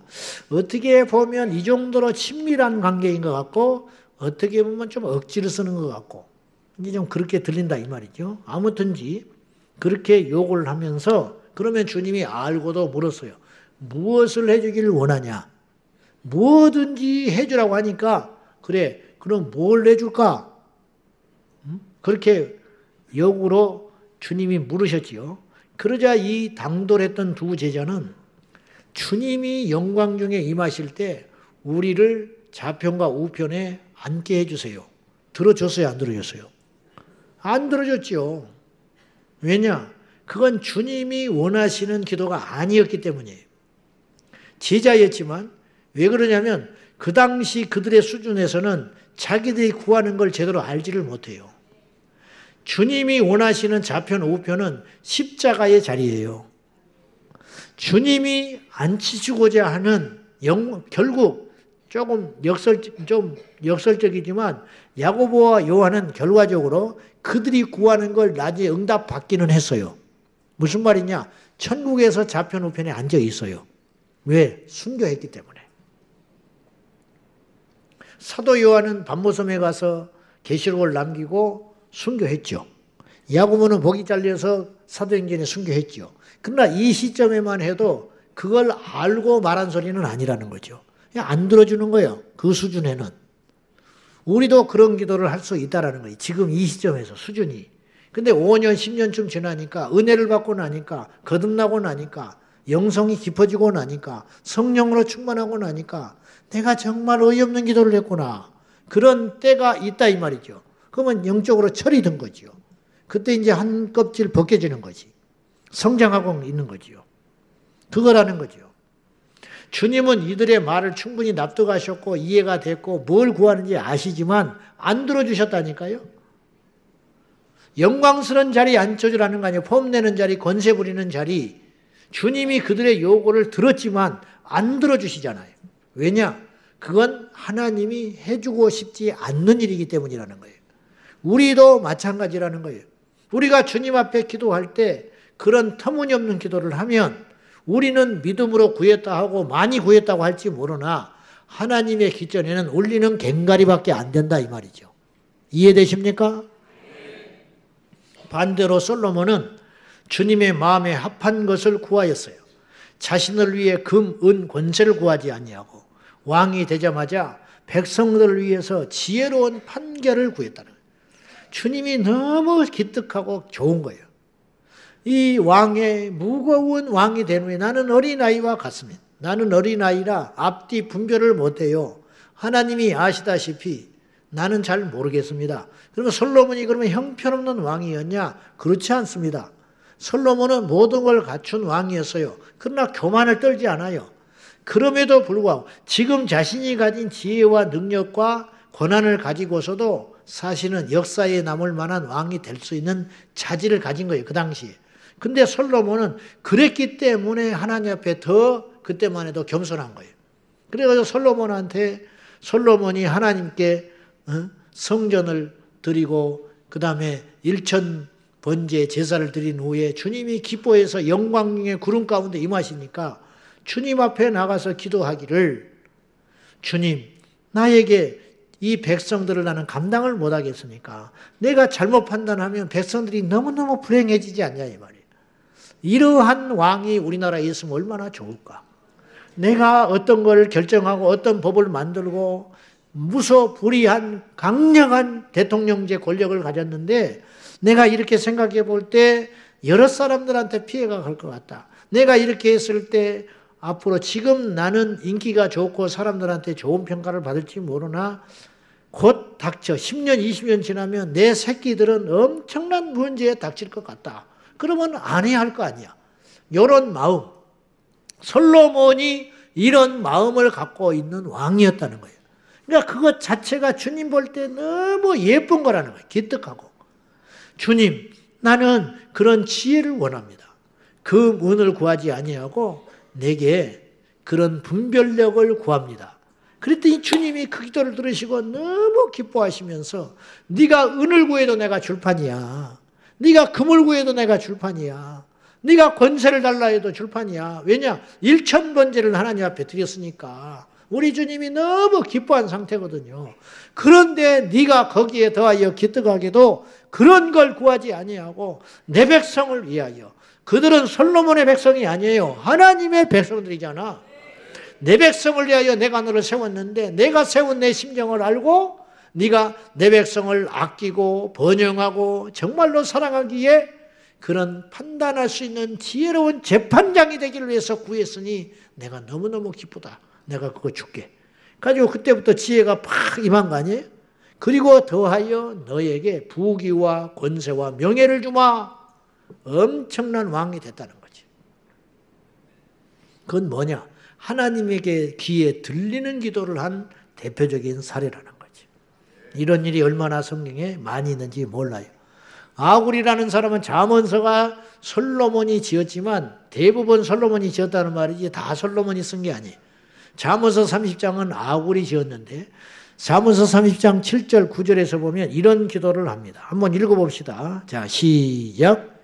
어떻게 보면 이 정도로 친밀한 관계인 것 같고 어떻게 보면 좀 억지로 쓰는 것 같고 이제 좀 그렇게 들린다 이 말이죠. 아무튼지 그렇게 욕을 하면서 그러면 주님이 알고도 물었어요. 무엇을 해주기를 원하냐? 뭐든지 해주라고 하니까 그래 그럼 뭘 해줄까? 그렇게 역으로 주님이 물으셨지요. 그러자 이 당돌했던 두 제자는 주님이 영광 중에 임하실 때 우리를 좌편과 우편에 앉게 해주세요. 들어줬어요? 안 들어줬어요? 안 들어줬죠. 왜냐? 그건 주님이 원하시는 기도가 아니었기 때문이에요. 제자였지만 왜 그러냐면 그 당시 그들의 수준에서는 자기들이 구하는 걸 제대로 알지를 못해요. 주님이 원하시는 좌편, 우편은 십자가의 자리예요. 주님이 앉히시고자 하는 결국 좀 역설적이지만 야고보와 요한은 결과적으로 그들이 구하는 걸 나중에 응답받기는 했어요. 무슨 말이냐? 천국에서 좌편, 우편에 앉아 있어요. 왜? 순교했기 때문에. 사도 요한은 반모섬에 가서 계시록을 남기고 순교했죠. 야고보는 목이 잘려서 사도행전에 순교했죠. 그러나 이 시점에만 해도 그걸 알고 말한 소리는 아니라는 거죠. 그냥 안 들어주는 거예요. 그 수준에는. 우리도 그런 기도를 할 수 있다는 거예요. 지금 이 시점에서 수준이. 근데 5년, 10년쯤 지나니까 은혜를 받고 나니까 거듭나고 나니까 영성이 깊어지고 나니까 성령으로 충만하고 나니까 내가 정말 어이없는 기도를 했구나. 그런 때가 있다 이 말이죠. 그러면 영적으로 철이 든 거죠. 그때 이제 한 껍질 벗겨지는 거지. 성장하고 있는 거지요. 그거라는 거죠. 주님은 이들의 말을 충분히 납득하셨고 이해가 됐고 뭘 구하는지 아시지만 안 들어주셨다니까요. 영광스러운 자리에 앉혀주라는 거 아니에요. 폼내는 자리, 권세 부리는 자리. 주님이 그들의 요구를 들었지만 안 들어주시잖아요. 왜냐? 그건 하나님이 해주고 싶지 않는 일이기 때문이라는 거예요. 우리도 마찬가지라는 거예요. 우리가 주님 앞에 기도할 때 그런 터무니없는 기도를 하면 우리는 믿음으로 구했다 하고 많이 구했다고 할지 모르나 하나님의 기전에는 울리는 괭가리밖에 안 된다 이 말이죠. 이해되십니까? 반대로 솔로몬은 주님의 마음에 합한 것을 구하였어요. 자신을 위해 금, 은, 권세를 구하지 아니하고 왕이 되자마자 백성들을 위해서 지혜로운 판결을 구했다는 거예요. 주님이 너무 기특하고 좋은 거예요. 이 왕의 무거운 왕이 된 후에 나는 어린아이와 같습니다. 나는 어린아이라 앞뒤 분별을 못해요. 하나님이 아시다시피 나는 잘 모르겠습니다. 그러면 솔로몬이 그러면 형편없는 왕이었냐? 그렇지 않습니다. 솔로몬은 모든 걸 갖춘 왕이었어요. 그러나 교만을 떨지 않아요. 그럼에도 불구하고 지금 자신이 가진 지혜와 능력과 권한을 가지고서도 사실은 역사에 남을 만한 왕이 될 수 있는 자질을 가진 거예요. 그 당시에. 근데 솔로몬은 그랬기 때문에 하나님 앞에 더 그때만 해도 겸손한 거예요. 그래가지고 솔로몬이 하나님께 성전을 드리고 그 다음에 일천 번제 제사를 드린 후에 주님이 기뻐해서 영광 중에 구름 가운데 임하시니까 주님 앞에 나가서 기도하기를 주님 나에게 이 백성들을 나는 감당을 못하겠습니까? 내가 잘못 판단하면 백성들이 너무너무 불행해지지 않냐 이 말이에요. 이러한 왕이 우리나라에 있으면 얼마나 좋을까? 내가 어떤 걸 결정하고 어떤 법을 만들고 무소불위한 강력한 대통령제 권력을 가졌는데 내가 이렇게 생각해 볼 때 여러 사람들한테 피해가 갈 것 같다. 내가 이렇게 했을 때 앞으로 지금 나는 인기가 좋고 사람들한테 좋은 평가를 받을지 모르나 곧 닥쳐 10년, 20년 지나면 내 새끼들은 엄청난 문제에 닥칠 것 같다. 그러면 안 해야 할 거 아니야. 이런 마음. 솔로몬이 이런 마음을 갖고 있는 왕이었다는 거예요. 그러니까 그것 자체가 주님 볼 때 너무 예쁜 거라는 거예요. 기특하고. 주님, 나는 그런 지혜를 원합니다. 그 은을 구하지 아니하고 내게 그런 분별력을 구합니다. 그랬더니 주님이 그 기도를 들으시고 너무 기뻐하시면서 네가 은을 구해도 내가 줄 판이야. 네가 금을 구해도 내가 줄 판이야. 네가 권세를 달라 해도 줄 판이야. 왜냐? 일천번제를 하나님 앞에 드렸으니까. 우리 주님이 너무 기뻐한 상태거든요. 그런데 네가 거기에 더하여 기특하게도 그런 걸 구하지 아니하고 내 백성을 위하여. 그들은 솔로몬의 백성이 아니에요. 하나님의 백성들이잖아. 내 백성을 위하여 내가 너를 세웠는데 내가 세운 내 심정을 알고 네가 내 백성을 아끼고 번영하고 정말로 사랑하기에 그런 판단할 수 있는 지혜로운 재판장이 되기를 위해서 구했으니 내가 너무너무 기쁘다. 내가 그거 줄게. 가지고 그때부터 지혜가 팍 임한 거 아니에요? 그리고 더하여 너에게 부귀와 권세와 명예를 주마. 엄청난 왕이 됐다는 거지. 그건 뭐냐? 하나님에게 귀에 들리는 기도를 한 대표적인 사례라는 거지. 이런 일이 얼마나 성경에 많이 있는지 몰라요. 아굴이라는 사람은 잠언서가 솔로몬이 지었지만 대부분 솔로몬이 지었다는 말이지 다 솔로몬이 쓴 게 아니에요. 잠언서 30장은 아굴이 지었는데 잠언서 30장 7절 9절에서 보면 이런 기도를 합니다. 한번 읽어봅시다. 자, 시작.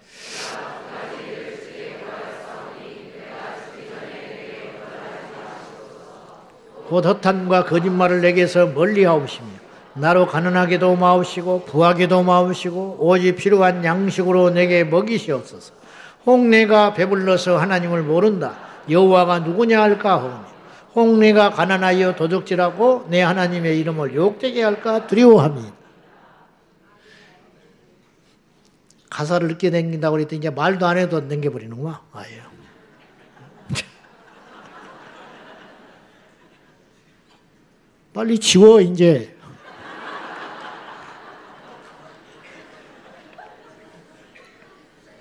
곧 허탄과 거짓말을 내게서 멀리하옵시며 나로 가난하게도 마옵시고 부하게도 마옵시고 오직 필요한 양식으로 내게 먹이시옵소서. 혹 내가 배불러서 하나님을 모른다. 여호와가 누구냐 할까 하오니 혹 내가 가난하여 도둑질하고 내 하나님의 이름을 욕되게 할까 두려워합니다. 가사를 늦게 남긴다고 그랬더니 이제 말도 안 해도 남겨버리는구나. 아예요. 빨리 지워 이제.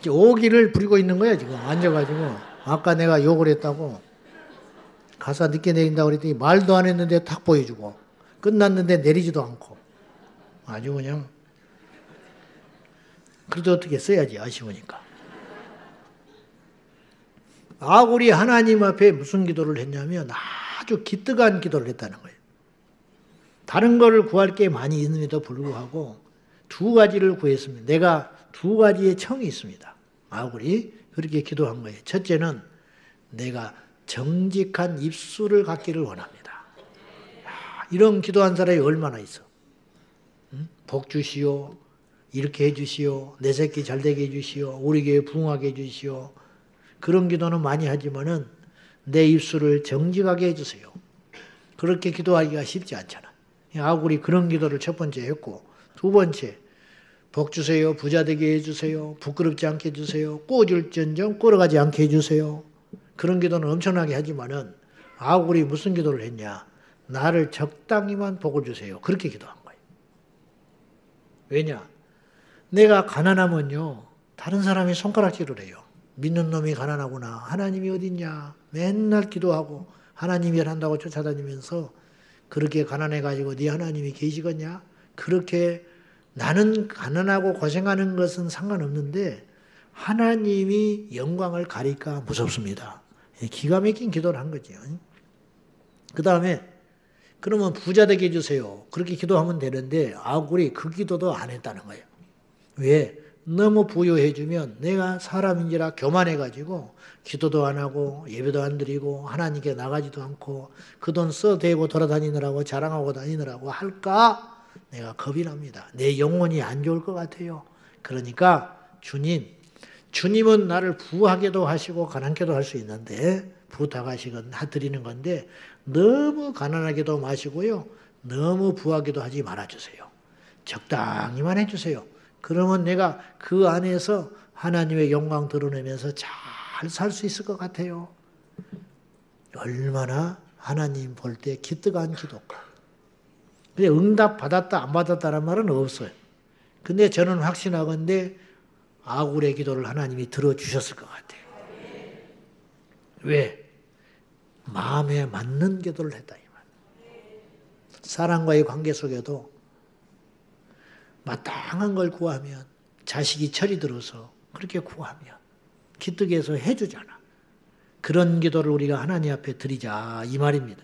오기를 부리고 있는 거야 지금 앉아가지고. 아까 내가 욕을 했다고 가사 늦게 내린다고 그랬더니 말도 안 했는데 탁 보여주고 끝났는데 내리지도 않고 아주 그냥. 그래도 어떻게 써야지 아쉬우니까. 아굴이 하나님 앞에 무슨 기도를 했냐면 아주 기특한 기도를 했다는 거예요. 다른 거를 구할 게 많이 있음에도 불구하고 두 가지를 구했습니다. 내가 두 가지의 청이 있습니다. 아굴이 그렇게 기도한 거예요. 첫째는 내가 정직한 입술을 갖기를 원합니다. 이런 기도한 사람이 얼마나 있어. 복 주시오. 이렇게 해주시오. 내 새끼 잘되게 해주시오. 우리 교회 부흥하게 해주시오. 그런 기도는 많이 하지만은 내 입술을 정직하게 해주세요. 그렇게 기도하기가 쉽지 않잖아. 아굴이 그런 기도를 첫 번째 했고 두 번째 복 주세요. 부자 되게 해주세요. 부끄럽지 않게 해주세요. 꼬줄전정 꼬러가지 않게 해주세요. 그런 기도는 엄청나게 하지만은 아굴이 무슨 기도를 했냐. 나를 적당히만 복을 주세요. 그렇게 기도한 거예요. 왜냐. 내가 가난하면요. 다른 사람이 손가락질을 해요. 믿는 놈이 가난하구나. 하나님이 어딨냐. 맨날 기도하고 하나님이 한다고 쫓아다니면서 그렇게 가난해가지고 네 하나님이 계시겠냐? 그렇게 나는 가난하고 고생하는 것은 상관없는데 하나님이 영광을 가릴까 무섭습니다. 기가 막힌 기도를 한 거죠. 그 다음에 그러면 부자 되게 해주세요. 그렇게 기도하면 되는데 아굴이 그 기도도 안 했다는 거예요. 왜? 너무 부유해주면 내가 사람인지라 교만해가지고 기도도 안 하고 예배도 안 드리고 하나님께 나가지도 않고 그 돈 써대고 돌아다니느라고 자랑하고 다니느라고 할까? 내가 겁이 납니다. 내 영혼이 안 좋을 것 같아요. 그러니까 주님은 나를 부하게도 하시고 가난케도 할 수 있는데 부탁하시건 드리는 건데 너무 가난하게도 마시고요. 너무 부하게도 하지 말아주세요. 적당히만 해주세요. 그러면 내가 그 안에서 하나님의 영광 드러내면서 잘 살 수 있을 것 같아요. 얼마나 하나님 볼 때 기특한 기도가. 근데 응답 받았다 안 받았다는 말은 없어요. 근데 저는 확신하건대 아굴의 기도를 하나님이 들어주셨을 것 같아요. 왜? 마음에 맞는 기도를 했다 이 말. 사람과의 관계 속에도 마땅한 걸 구하면 자식이 철이 들어서 그렇게 구하면 기특해서 해주잖아. 그런 기도를 우리가 하나님 앞에 드리자 이 말입니다.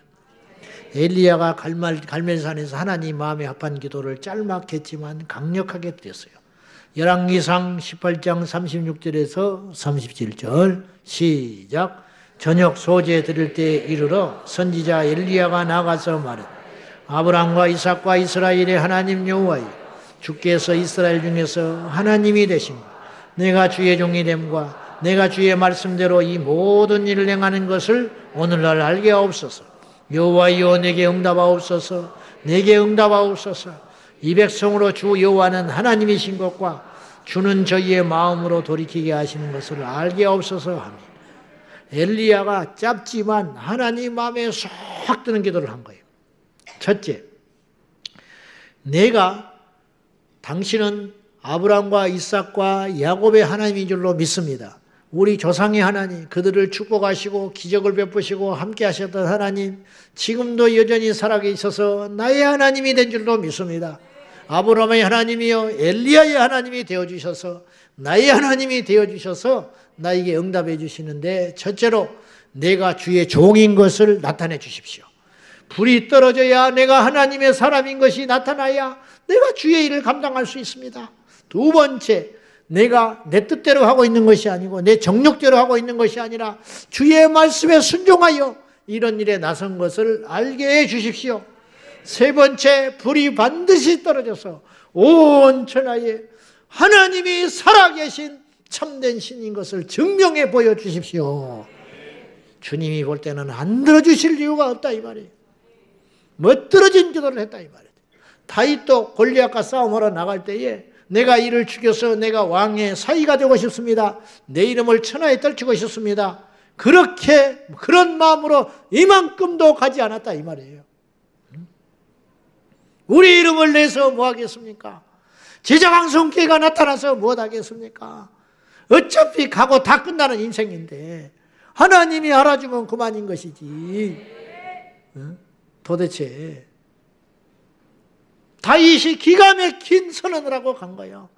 엘리야가 갈멜산에서 하나님 마음에 합한 기도를 짤막했지만 강력하게 드렸어요. 열왕기상 18장 36절에서 37절 시작. 저녁 소재 드릴 때 이르러 선지자 엘리야가 나가서 말했다. 아브라함과 이삭과 이스라엘의 하나님 여호와여, 주께서 이스라엘 중에서 하나님이 되신가. 내가 주의 종이 됨과 내가 주의 말씀대로 이 모든 일을 행하는 것을 오늘날 알게 하옵소서. 여호와여, 내게 응답하옵소서. 내게 응답하옵소서. 이 백성으로 주 여호와는 하나님이신 것과 주는 저희의 마음으로 돌이키게 하시는 것을 알게 하옵소서 하며 엘리야가 짧지만 하나님 마음에 쏙 드는 기도를 한 거예요. 첫째, 내가 당신은 아브라함과 이삭과 야곱의 하나님인 줄로 믿습니다. 우리 조상의 하나님, 그들을 축복하시고 기적을 베푸시고 함께 하셨던 하나님, 지금도 여전히 살아계셔서 나의 하나님이 된 줄로 믿습니다. 아브라함의 하나님이요 엘리야의 하나님이 되어주셔서 나의 하나님이 되어주셔서 나에게 응답해 주시는데, 첫째로 내가 주의 종인 것을 나타내 주십시오. 불이 떨어져야 내가 하나님의 사람인 것이 나타나야 내가 주의 일을 감당할 수 있습니다. 두 번째, 내가 내 뜻대로 하고 있는 것이 아니고 내 정욕대로 하고 있는 것이 아니라 주의 말씀에 순종하여 이런 일에 나선 것을 알게 해 주십시오. 세 번째, 불이 반드시 떨어져서 온 천하에 하나님이 살아계신 참된 신인 것을 증명해 보여주십시오. 주님이 볼 때는 안 들어주실 이유가 없다 이 말이에요. 멋들어진 기도를 했다 이 말이에요. 다윗도 골리앗과 싸움하러 나갈 때에 내가 이를 죽여서 내가 왕의 사위가 되고 싶습니다. 내 이름을 천하에 떨치고 싶습니다. 그런 마음으로 이만큼도 가지 않았다 이 말이에요. 우리 이름을 내서 뭐 하겠습니까? 제자왕성계가 나타나서 뭐 하겠습니까? 어차피 가고 다 끝나는 인생인데 하나님이 알아주면 그만인 것이지. 도대체 다윗이 기가 막힌 선언을 하고 간 거예요.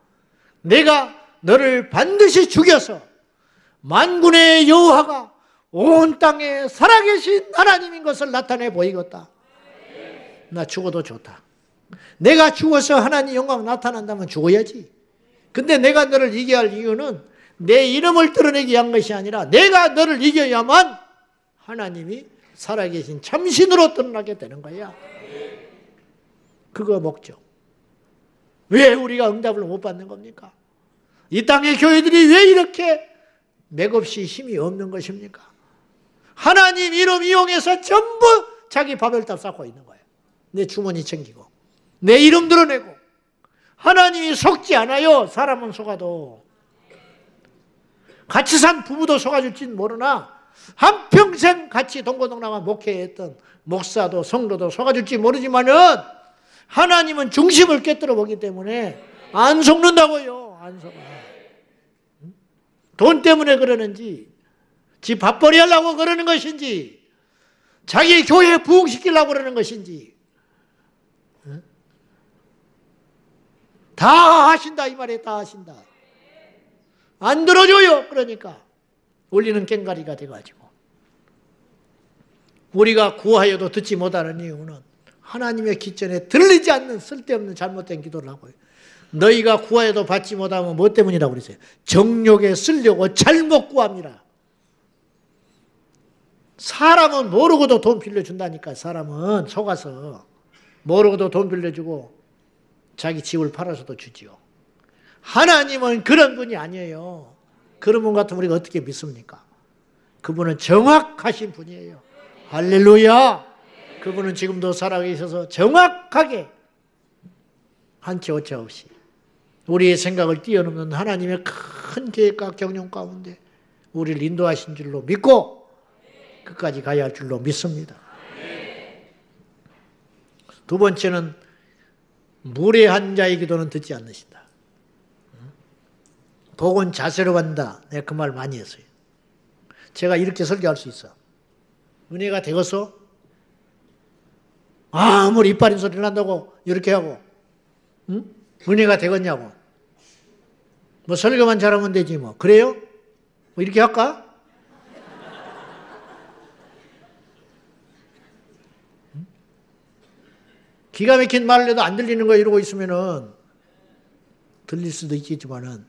내가 너를 반드시 죽여서 만군의 여호와가 온 땅에 살아계신 하나님인 것을 나타내 보이겠다. 나 죽어도 좋다. 내가 죽어서 하나님 영광 나타난다면 죽어야지. 근데 내가 너를 이겨야 할 이유는 내 이름을 드러내기 위한 것이 아니라 내가 너를 이겨야만 하나님이 살아계신 참신으로 드러나게 되는 거야. 그거 목적. 왜 우리가 응답을 못 받는 겁니까? 이 땅의 교회들이 왜 이렇게 맥없이 힘이 없는 것입니까? 하나님 이름 이용해서 전부 자기 밥을딱 쌓고 있는 거예요. 내 주머니 챙기고 내 이름 드러내고. 하나님이 속지 않아요. 사람은 속아도. 같이 산 부부도 속아줄지는 모르나 한평생 같이 동고동락한 목회했던 목사도 성도도 속아줄지 모르지만은 하나님은 중심을 깨뜨려 보기 때문에 안 속는다고요. 안 속아. 돈 때문에 그러는지, 지 밥벌이 하려고 그러는 것인지, 자기 교회에 부흥시키려고 그러는 것인지, 다 하신다 이 말이에요. 다 하신다. 안 들어줘요. 그러니까 우리는 꽹가리가 돼가지고 우리가 구하여도 듣지 못하는 이유는 하나님의 기전에 들리지 않는 쓸데없는 잘못된 기도를 하고요. 너희가 구하여도 받지 못하면 뭐 때문이라고 그랬어요? 정욕에 쓰려고 잘못 구합니다. 사람은 모르고도 돈 빌려준다니까. 사람은 속아서 모르고도 돈 빌려주고 자기 집을 팔아서도 주지요. 하나님은 그런 분이 아니에요. 그런 분 같으면 우리가 어떻게 믿습니까? 그분은 정확하신 분이에요. 할렐루야. 그분은 지금도 살아계셔서 정확하게 한치 오차 없이 우리의 생각을 뛰어넘는 하나님의 큰 계획과 경영 가운데 우리를 인도하신 줄로 믿고 끝까지 가야 할 줄로 믿습니다. 두 번째는 무례한 자의 기도는 듣지 않으신다. 복은 자세로 간다. 내가 그 말 많이 했어요. 제가 이렇게 설교할 수 있어. 은혜가 되겠어? 아무리 이빨인 소리 난다고 이렇게 하고 응? 은혜가 되겠냐고. 뭐 설교만 잘하면 되지 뭐. 그래요? 뭐 이렇게 할까? 기가 막힌 말을 해도 안 들리는 거 이러고 있으면은 들릴 수도 있겠지만은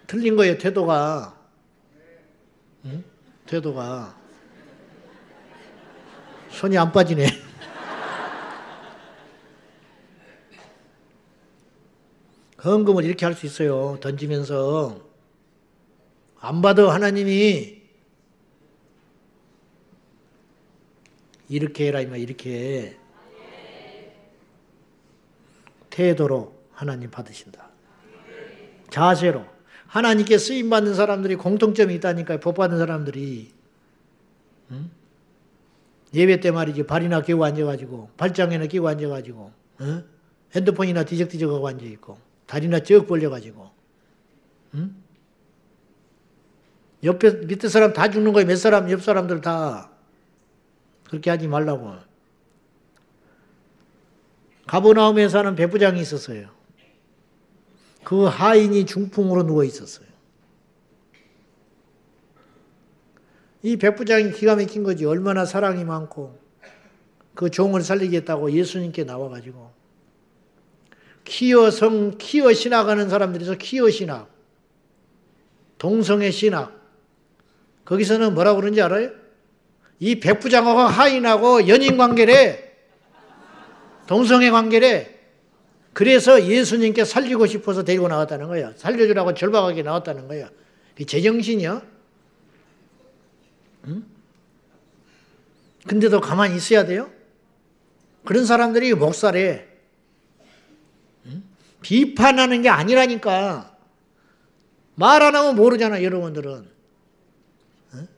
틀린 거예요. 태도가. 응? 태도가. 손이 안 빠지네. 헌금을 이렇게 할 수 있어요. 던지면서 안 받아 하나님이 이렇게 해라 이마 이렇게 태도로 하나님 받으신다. 자세로 하나님께 쓰임 받는 사람들이 공통점이 있다니까요. 복 받는 사람들이 응? 예배 때 말이지 발이나 끼고 앉아가지고 발장에나 끼고 앉아가지고 응? 핸드폰이나 뒤적뒤적하고 앉아있고 다리나 쩍 벌려가지고 응? 옆에 밑에 사람 다 죽는 거예요. 몇 사람 옆 사람들 다 그렇게 하지 말라고. 가버나움에 사는 백부장이 있었어요. 그 하인이 중풍으로 누워 있었어요. 이 백부장이 기가 막힌 거지. 얼마나 사랑이 많고 그 종을 살리겠다고 예수님께 나와가지고 키어 신학 하는 사람들이서 키어 신학, 동성애 신학. 거기서는 뭐라고 그러는지 알아요? 이 백부장하고 하인하고 연인 관계래. 동성애 관계래. 그래서 예수님께 살리고 싶어서 데리고 나왔다는 거야. 살려주라고 절박하게 나왔다는 거야. 그게 제정신이야? 응? 근데도 가만히 있어야 돼요? 그런 사람들이 목사래. 응? 비판하는 게 아니라니까. 말 안 하면 모르잖아, 여러분들은. 응?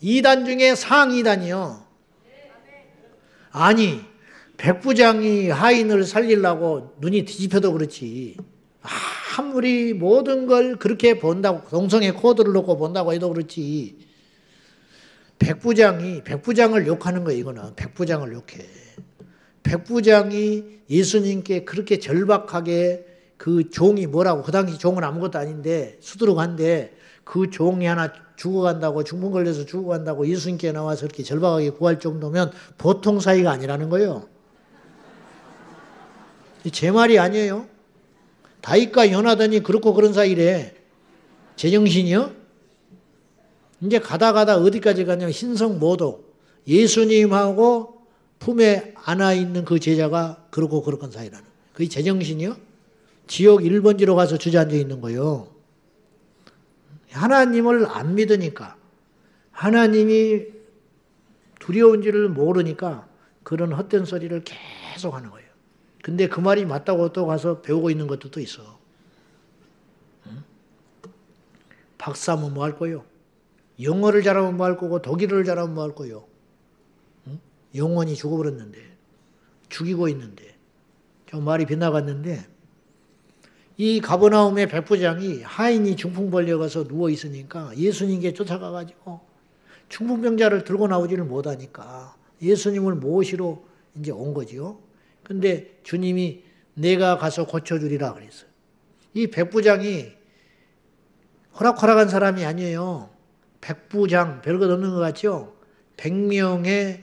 2단 중에 상위 2단이요. 아니, 백부장이 하인을 살리려고 눈이 뒤집혀도 그렇지. 아무리 모든 걸 그렇게 본다고, 동성애 코드를 놓고 본다고 해도 그렇지. 백부장을 욕하는 거야, 이거는. 백부장을 욕해. 백부장이 예수님께 그렇게 절박하게 그 종이 뭐라고, 그 당시 종은 아무것도 아닌데, 수두룩한데, 그 종이 하나 죽어간다고, 중풍 걸려서 죽어간다고 예수님께 나와서 이렇게 절박하게 구할 정도면 보통 사이가 아니라는 거예요. 제 말이 아니에요. 다윗과 요나단이 그렇고 그런 사이래. 제정신이요? 이제 가다 어디까지 가냐면 신성모독. 예수님하고 품에 안아있는 그 제자가 그렇고 그런 사이라는. 그게 제정신이요? 지옥 1번지로 가서 주저앉아 있는 거예요. 하나님을 안 믿으니까, 하나님이 두려운지를 모르니까 그런 헛된 소리를 계속 하는 거예요. 근데 그 말이 맞다고 또 가서 배우고 있는 것도 있어. 응? 박사하면 뭐 할 거요? 영어를 잘하면 뭐 할 거고, 독일어를 잘하면 뭐 할 거요? 응? 영원히 죽어버렸는데, 죽이고 있는데. 좀 말이 빗나갔는데, 이 가버나움의 백부장이 하인이 중풍 벌려가서 누워있으니까 예수님께 쫓아가가지고 중풍병자를 들고 나오지를 못하니까 예수님을 모시러 이제 온 거지요. 근데 주님이 내가 가서 고쳐주리라 그랬어요. 이 백부장이 호락호락한 사람이 아니에요. 백부장, 별것 없는 것 같죠? 100명의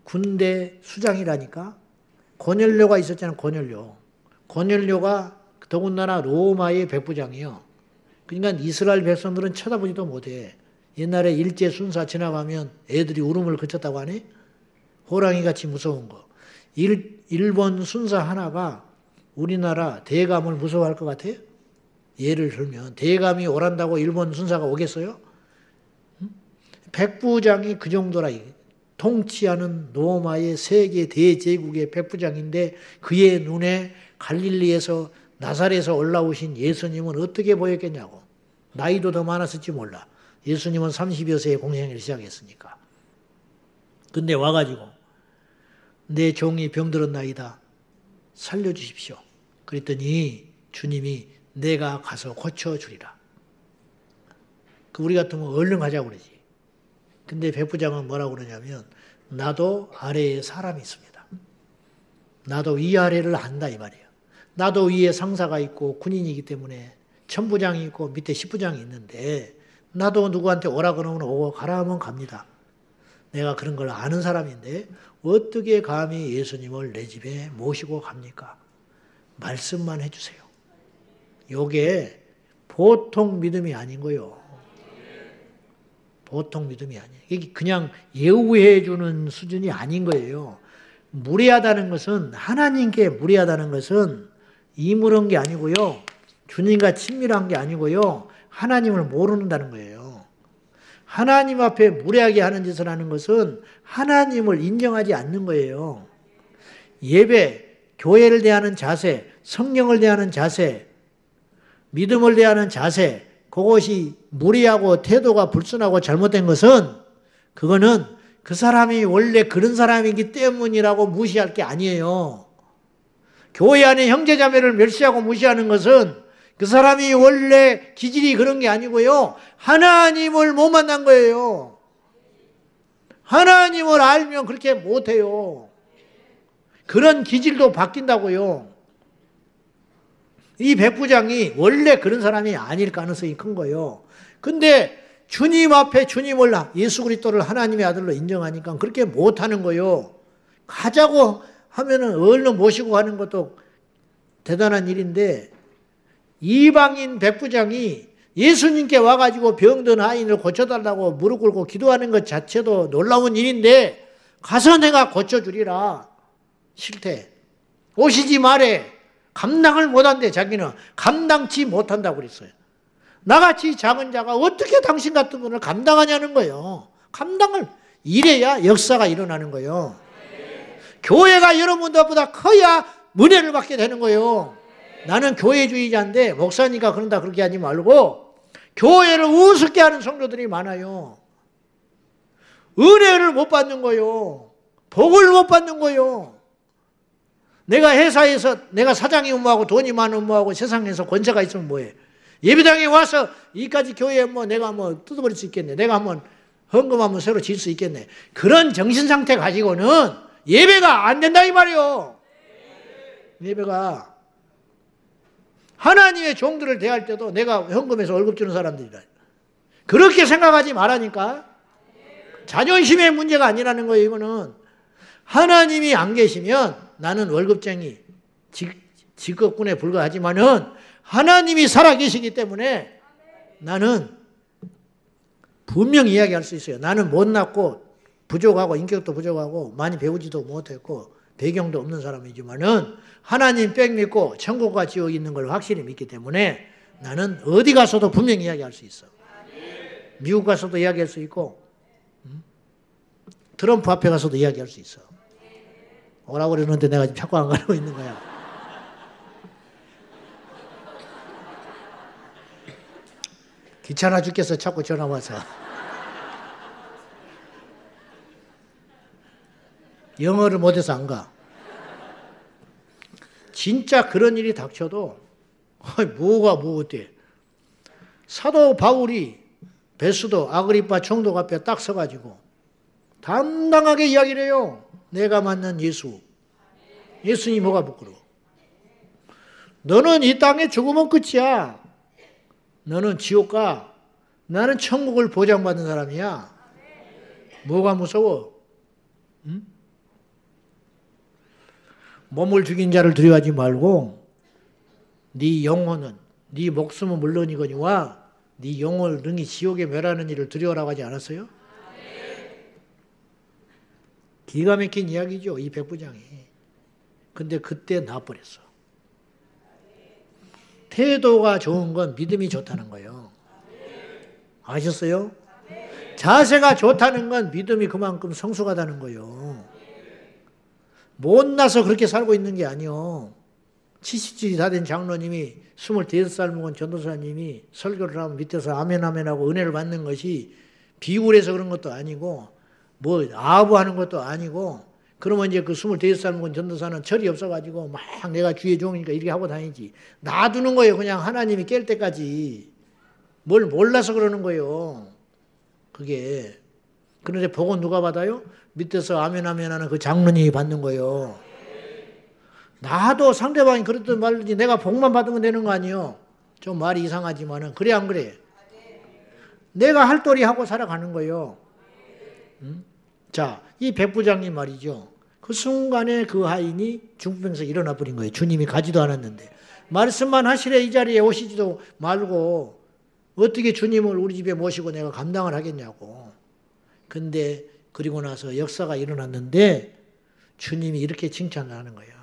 군대 수장이라니까. 고넬료가 있었잖아요. 고넬료가 더군다나 로마의 백부장이요. 그러니까 이스라엘 백성들은 쳐다보지도 못해. 옛날에 일제 순사 지나가면 애들이 울음을 그쳤다고 하네. 호랑이같이 무서운 거. 일본 순사 하나가 우리나라 대감을 무서워할 것 같아요? 예를 들면 대감이 오란다고 일본 순사가 오겠어요? 백부장이 그 정도라. 통치하는 로마의 세계 대제국의 백부장인데 그의 눈에 갈릴리에서 나사렛에서 올라오신 예수님은 어떻게 보였겠냐고. 나이도 더 많았을지 몰라. 예수님은 30여 세에 공생애를 시작했으니까. 근데 와가지고 내 종이 병들었나이다. 살려주십시오. 그랬더니 주님이 내가 가서 고쳐주리라. 우리 같으면 얼른 가자고 그러지. 근데 백부장은 뭐라고 그러냐면 나도 아래에 사람이 있습니다. 나도 위아래를 안다 이 말이에요. 나도 위에 상사가 있고 군인이기 때문에 천부장이 있고 밑에 십부장이 있는데 나도 누구한테 오라 그러면 오고 가라 하면 갑니다. 내가 그런 걸 아는 사람인데 어떻게 감히 예수님을 내 집에 모시고 갑니까? 말씀만 해주세요. 요게 보통 믿음이 아닌 거요. 보통 믿음이 아니에요. 이게 그냥 예우해 주는 수준이 아닌 거예요. 무례하다는 것은, 하나님께 무례하다는 것은 이물은 게 아니고요. 주님과 친밀한 게 아니고요. 하나님을 모른다는 거예요. 하나님 앞에 무례하게 하는 짓을 하는 것은 하나님을 인정하지 않는 거예요. 예배, 교회를 대하는 자세, 성령을 대하는 자세, 믿음을 대하는 자세, 그것이 무례하고 태도가 불순하고 잘못된 것은 그거는 그 사람이 원래 그런 사람이기 때문이라고 무시할 게 아니에요. 교회 안에 형제자매를 멸시하고 무시하는 것은 그 사람이 원래 기질이 그런 게 아니고요. 하나님을 못 만난 거예요. 하나님을 알면 그렇게 못해요. 그런 기질도 바뀐다고요. 이 백부장이 원래 그런 사람이 아닐 가능성이 큰 거예요. 근데 주님 앞에 주님을, 예수 그리스도를 하나님의 아들로 인정하니까 그렇게 못하는 거예요. 가자고 하면은 얼른 모시고 가는 것도 대단한 일인데 이방인 백부장이 예수님께 와가지고 병든 아이를 고쳐달라고 무릎 꿇고 기도하는 것 자체도 놀라운 일인데 가서 내가 고쳐주리라. 싫대. 오시지 말해. 감당을 못한대. 자기는 감당치 못한다고 그랬어요. 나같이 작은 자가 어떻게 당신 같은 분을 감당하냐는 거예요. 감당을 이래야 역사가 일어나는 거예요. 교회가 여러분들보다 커야 은혜를 받게 되는 거예요. 나는 교회주의자인데 목사니까 그런다 그렇게 하지 말고 교회를 우습게 하는 성도들이 많아요. 은혜를 못 받는 거예요. 복을 못 받는 거예요. 내가 회사에서 내가 사장이 업무하고 돈이 많은 업무하고 세상에서 권세가 있으면 뭐해? 예배당에 와서 이까지 교회에 내가 뜯어버릴 수 있겠네. 내가 한번 헌금 한번 새로 질 수 있겠네. 그런 정신 상태 가지고는 예배가 안 된다 이 말이요. 예배가 하나님의 종들을 대할 때도 내가 헌금해서 월급 주는 사람들이라. 그렇게 생각하지 말라니까. 자존심의 문제가 아니라는 거예요. 이거는 하나님이 안 계시면 나는 월급쟁이, 직업군에 불과하지만은 하나님이 살아계시기 때문에 나는 분명히 이야기할 수 있어요. 나는 못났고 부족하고 인격도 부족하고 많이 배우지도 못했고 배경도 없는 사람이지만은 하나님 백 믿고 천국과 지옥이 있는 걸 확실히 믿기 때문에 나는 어디 가서도 분명히 이야기할 수 있어. 미국 가서도 이야기할 수 있고 트럼프 앞에 가서도 이야기할 수 있어. 오라고 그러는데 내가 지금 자꾸 안 가고 있는 거야. 귀찮아 죽겠어. 자꾸 전화 와서. 영어를 못해서 안 가. 진짜 그런 일이 닥쳐도 뭐가 뭐 어때. 사도 바울이 베스도 아그리파 총독 앞에 딱 서가지고 당당하게 이야기를 해요. 내가 만난 예수. 예수님이 뭐가 부끄러워? 너는 이 땅에 죽으면 끝이야. 너는 지옥 가. 나는 천국을 보장받은 사람이야. 뭐가 무서워? 응? 몸을 죽인 자를 두려워하지 말고 네 영혼은, 네 목숨은 물론이거니와 네 영혼을 능히 지옥에 멸하는 일을 두려워라고 하지 않았어요? 기가 막힌 이야기죠, 이 백부장이. 근데 그때 나버렸어. 태도가 좋은 건 믿음이 좋다는 거예요. 아셨어요? 자세가 좋다는 건 믿음이 그만큼 성숙하다는 거예요. 못나서 그렇게 살고 있는 게 아니요. 70이 다 된 장로님이 25살 먹은 전도사님이 설교를 하면 밑에서 아멘 아멘 하고 은혜를 받는 것이 비굴해서 그런 것도 아니고 뭐 아부하는 것도 아니고, 그러면 이제 그 25살 먹은 전도사는 철이 없어가지고 막 내가 주의 종이니까 이렇게 하고 다니지. 놔두는 거예요. 그냥 하나님이 깰 때까지. 뭘 몰라서 그러는 거예요. 그게. 그런데 복은 누가 받아요? 밑에서 아멘 아멘 하는 그 장로님이 받는 거예요. 나도 상대방이 그랬든 말든지 내가 복만 받으면 되는 거 아니에요. 좀 말이 이상하지만은 그래 안 그래? 내가 할 도리 하고 살아가는 거예요. 응? 자, 이 백부장님 말이죠. 그 순간에 그 하인이 중풍에서 일어나 버린 거예요. 주님이 가지도 않았는데. 말씀만 하시래 이 자리에 오시지도 말고 어떻게 주님을 우리 집에 모시고 내가 감당을 하겠냐고. 근데 그리고 나서 역사가 일어났는데 주님이 이렇게 칭찬을 하는 거예요.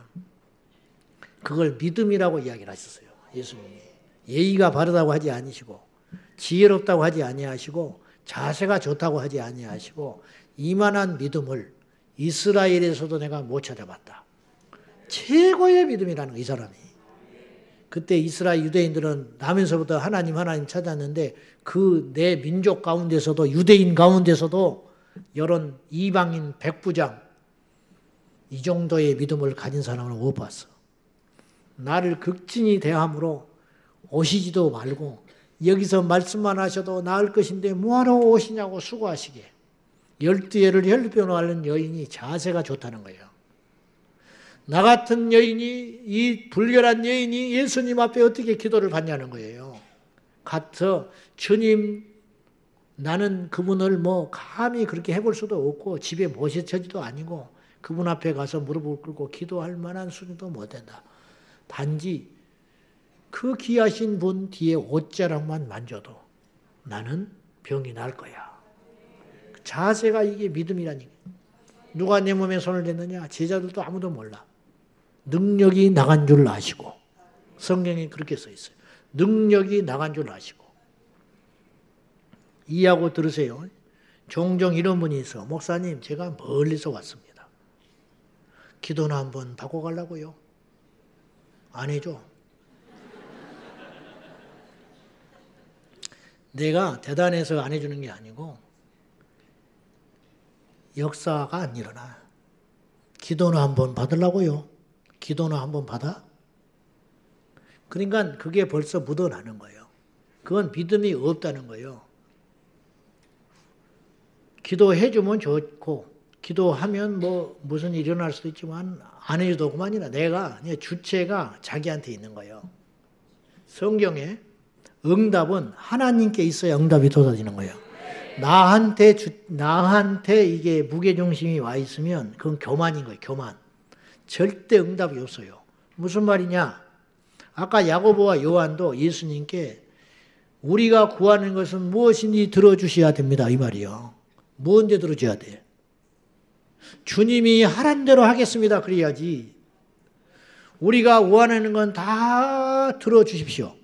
그걸 믿음이라고 이야기를 하셨어요. 예수님이. 예의가 바르다고 하지 아니시고 지혜롭다고 하지 아니하시고 자세가 좋다고 하지 아니하시고 이만한 믿음을 이스라엘에서도 내가 못 찾아봤다. 최고의 믿음이라는 거, 이 사람이. 그때 이스라엘 유대인들은 나면서부터 하나님 찾았는데 그 내 민족 가운데서도 유대인 가운데서도 이런 이방인 백부장 이 정도의 믿음을 가진 사람을 못 봤어. 나를 극진히 대함으로 오시지도 말고 여기서 말씀만 하셔도 나을 것인데 뭐하러 오시냐고 수고하시게. 12회를 혈변하는 여인이 자세가 좋다는 거예요. 나 같은 여인이, 이 불결한 여인이 예수님 앞에 어떻게 기도를 받냐는 거예요. 가서 주님, 나는 그분을 뭐 감히 그렇게 해볼 수도 없고 집에 모셔처지도 아니고 그분 앞에 가서 무릎을 꿇고 기도할 만한 수준도 못 된다. 단지 그 귀하신 분 뒤에 옷자락만 만져도 나는 병이 날 거야. 자세가 이게 믿음이라니. 누가 내 몸에 손을 댔느냐? 제자들도 아무도 몰라. 능력이 나간 줄 아시고. 성경에 그렇게 써 있어요. 능력이 나간 줄 아시고. 이해하고 들으세요. 종종 이런 분이 있어. 목사님, 제가 멀리서 왔습니다. 기도나 한번 받고 가려고요. 안 해줘. 내가 대단해서 안 해주는 게 아니고 역사가 안 일어나. 기도나 한번 받으려고요. 기도나 한번 받아? 그러니까 그게 벌써 묻어나는 거예요. 그건 믿음이 없다는 거예요. 기도해주면 좋고 기도하면 뭐 무슨 일이 일어날 수도 있지만 안 해줘도 그만이라. 내가 주체가 자기한테 있는 거예요. 성경에 응답은 하나님께 있어야 응답이 쏟아지는 거예요. 나한테 이게 무게중심이 와 있으면 그건 교만인 거예요. 교만. 절대 응답이 없어요. 무슨 말이냐? 아까 야고보와 요한도 예수님께 우리가 구하는 것은 무엇인지 들어주셔야 됩니다. 이 말이요. 뭔데 들어줘야 돼? 주님이 하란 대로 하겠습니다. 그래야지. 우리가 원하는 건 다 들어주십시오.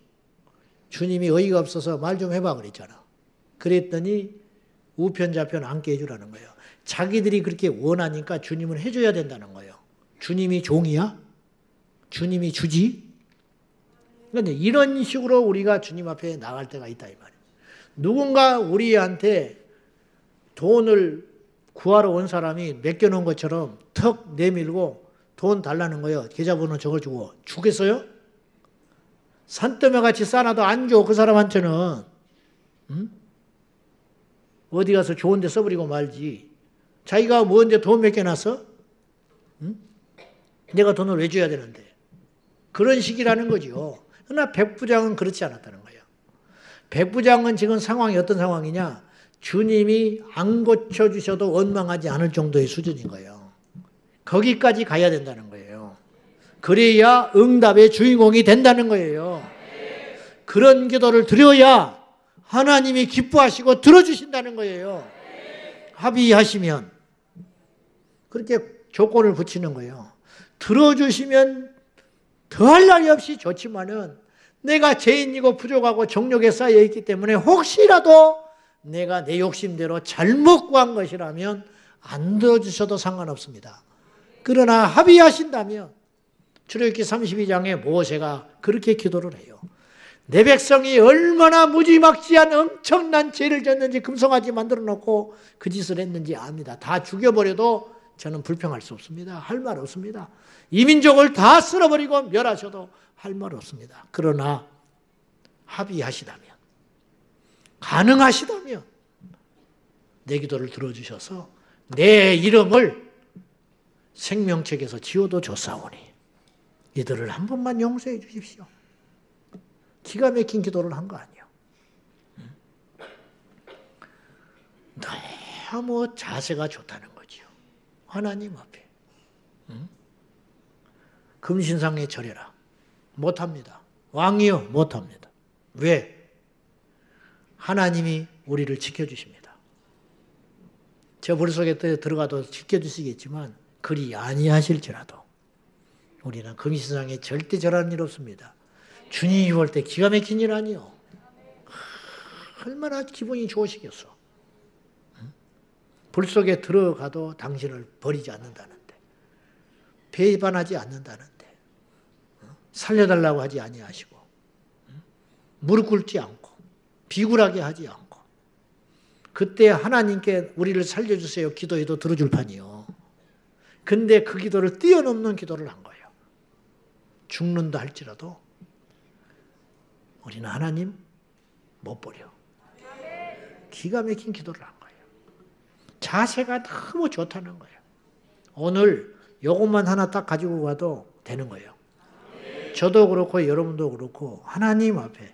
주님이 어이가 없어서 말 좀 해봐 그랬잖아. 그랬더니 우편좌편 앉게 해주라는 거예요. 자기들이 그렇게 원하니까 주님은 해줘야 된다는 거예요. 주님이 종이야? 주님이 주지? 그런데 이런 식으로 우리가 주님 앞에 나갈 때가 있다 이 말이에요. 누군가 우리한테 돈을 구하러 온 사람이 맡겨놓은 것처럼 턱 내밀고 돈 달라는 거예요. 계좌번호 적어주고 주겠어요? 산더미 같이 싸놔도 안 줘. 그 사람한테는. 응? 어디 가서 좋은 데 써버리고 말지. 자기가 뭔데 돈 맡겨놨어? 응? 내가 돈을 왜 줘야 되는데. 그런 식이라는 거죠. 그러나 백부장은 그렇지 않았다는 거예요. 백부장은 지금 상황이 어떤 상황이냐. 주님이 안 고쳐주셔도 원망하지 않을 정도의 수준인 거예요. 거기까지 가야 된다는 거예요. 그래야 응답의 주인공이 된다는 거예요. 그런 기도를 드려야 하나님이 기뻐하시고 들어주신다는 거예요. 합의하시면. 그렇게 조건을 붙이는 거예요. 들어주시면 더할 날이 없이 좋지만은 내가 죄인이고 부족하고 정욕에 쌓여 있기 때문에 혹시라도 내가 내 욕심대로 잘못 구한 것이라면 안 들어주셔도 상관없습니다. 그러나 합의하신다면 출애굽기 32장에 모세가 그렇게 기도를 해요. 내 백성이 얼마나 무지막지한 엄청난 죄를 졌는지 금송아지 만들어 놓고 그 짓을 했는지 압니다. 다 죽여버려도 저는 불평할 수 없습니다. 할 말 없습니다. 이 민족을 다 쓸어버리고 멸하셔도 할 말 없습니다. 그러나 합의하시다면, 가능하시다면 내 기도를 들어주셔서 내 이름을 생명책에서 지워도 좋사오니 이들을 한 번만 용서해 주십시오. 기가 막힌 기도를 한 거 아니에요. 너무 자세가 좋다는 거지요. 하나님 앞에. 금신상에 절해라. 못합니다. 왕이요, 못합니다. 왜? 하나님이 우리를 지켜주십니다. 저 물속에 들어가도 지켜주시겠지만 그리 아니하실지라도 우리는 금신상에 절대 절하는 일 없습니다. 주님이 볼 때 기가 막힌 일 아니요. 얼마나 기분이 좋으시겠어. 불 속에 들어가도 당신을 버리지 않는다는데, 배반하지 않는다는데, 살려달라고 하지 아니하시고, 무릎 꿇지 않고, 비굴하게 하지 않고, 그때 하나님께 우리를 살려주세요 기도해도 들어줄 판이요. 근데 그 기도를 뛰어넘는 기도를 한 거예요. 죽는다 할지라도 우리는 하나님 못 버려. 기가 막힌 기도를 한 거예요. 자세가 너무 좋다는 거예요. 오늘 이것만 하나 딱 가지고 가도 되는 거예요. 저도 그렇고 여러분도 그렇고 하나님 앞에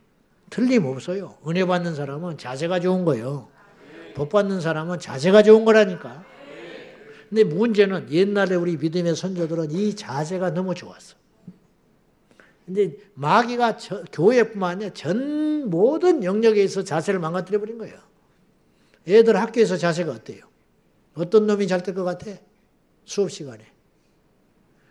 틀림없어요. 은혜 받는 사람은 자세가 좋은 거예요. 복 받는 사람은 자세가 좋은 거라니까. 근데 문제는 옛날에 우리 믿음의 선조들은 이 자세가 너무 좋았어. 근데 마귀가 교회뿐만 아니라 전 모든 영역에 있어 자세를 망가뜨려 버린 거예요. 애들 학교에서 자세가 어때요? 어떤 놈이 잘 될 것 같아? 수업 시간에.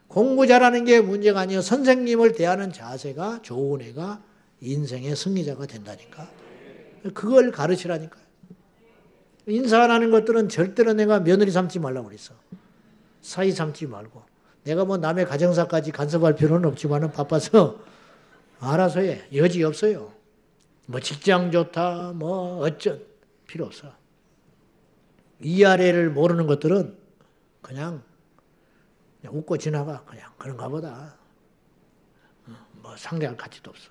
공부 잘하는 게 문제가 아니에요. 선생님을 대하는 자세가 좋은 애가 인생의 승리자가 된다니까. 그걸 가르치라니까요. 인사하는 것들은 절대로 내가 며느리 삼지 말라고 그랬어. 사이 삼지 말고. 내가 뭐 남의 가정사까지 간섭할 필요는 없지만은 바빠서 알아서 해. 여지 없어요. 뭐 직장 좋다, 뭐 어쩐 필요 없어. 위아래를 모르는 것들은 그냥 웃고 지나가. 그냥 그런가 보다. 뭐 상대할 가치도 없어.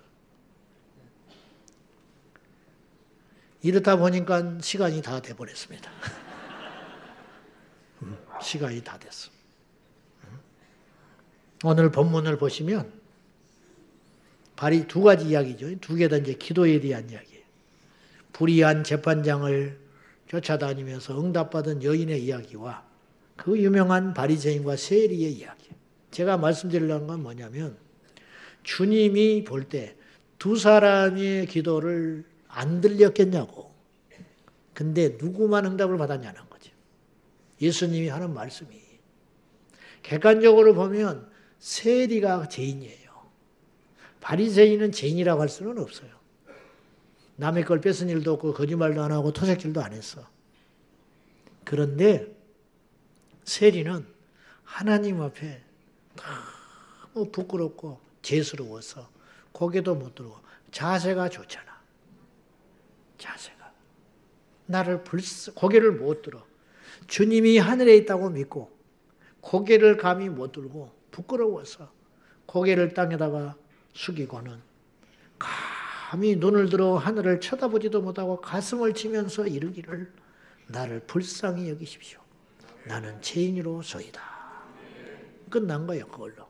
이렇다 보니까 시간이 다 돼버렸습니다. 시간이 다 됐어. 오늘 본문을 보시면 발이 두 가지 이야기죠. 두 개 다 이제 기도에 대한 이야기예요. 불의한 재판장을 쫓아다니면서 응답받은 여인의 이야기와 그 유명한 바리새인과 세리의 이야기. 제가 말씀드리려는 건 뭐냐면 주님이 볼 때 두 사람의 기도를 안 들렸겠냐고. 근데 누구만 응답을 받았냐는 거죠. 예수님이 하는 말씀이. 객관적으로 보면 세리가 죄인이에요. 바리새인은 죄인이라고 할 수는 없어요. 남의 걸 뺏은 일도 없고 거짓말도 안 하고 토색질도 안 했어. 그런데 세리는 하나님 앞에 너무 부끄럽고 죄스러워서 고개도 못 들고 자세가 좋잖아. 자세가. 고개를 못 들어. 주님이 하늘에 있다고 믿고 고개를 감히 못 들고 부끄러워서 고개를 땅에다가 숙이고는 감히 눈을 들어 하늘을 쳐다보지도 못하고 가슴을 치면서 이르기를 나를 불쌍히 여기십시오. 나는 죄인으로소이다. 끝난 거예요, 그걸로.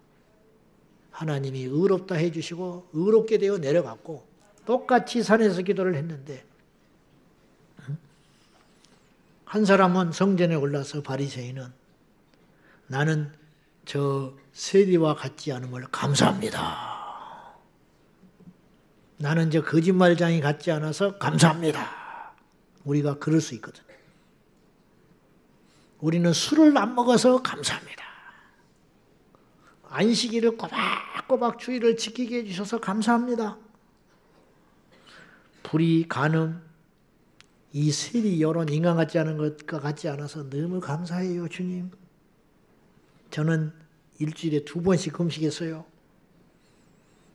하나님이 의롭다 해주시고 의롭게 되어 내려갔고 똑같이 산에서 기도를 했는데 한 사람은 성전에 올라서 바리새인은 나는 저 세리와 같지 않음을 감사합니다. 나는 저 거짓말장이 같지 않아서 감사합니다. 우리가 그럴 수 있거든. 우리는 술을 안 먹어서 감사합니다. 안식일을 꼬박꼬박 주의를 지키게 해주셔서 감사합니다. 불의, 간음, 이 세리 여론 인간 같지 않은 것과 같지 않아서 너무 감사해요, 주님. 저는 일주일에 2번씩 금식했어요.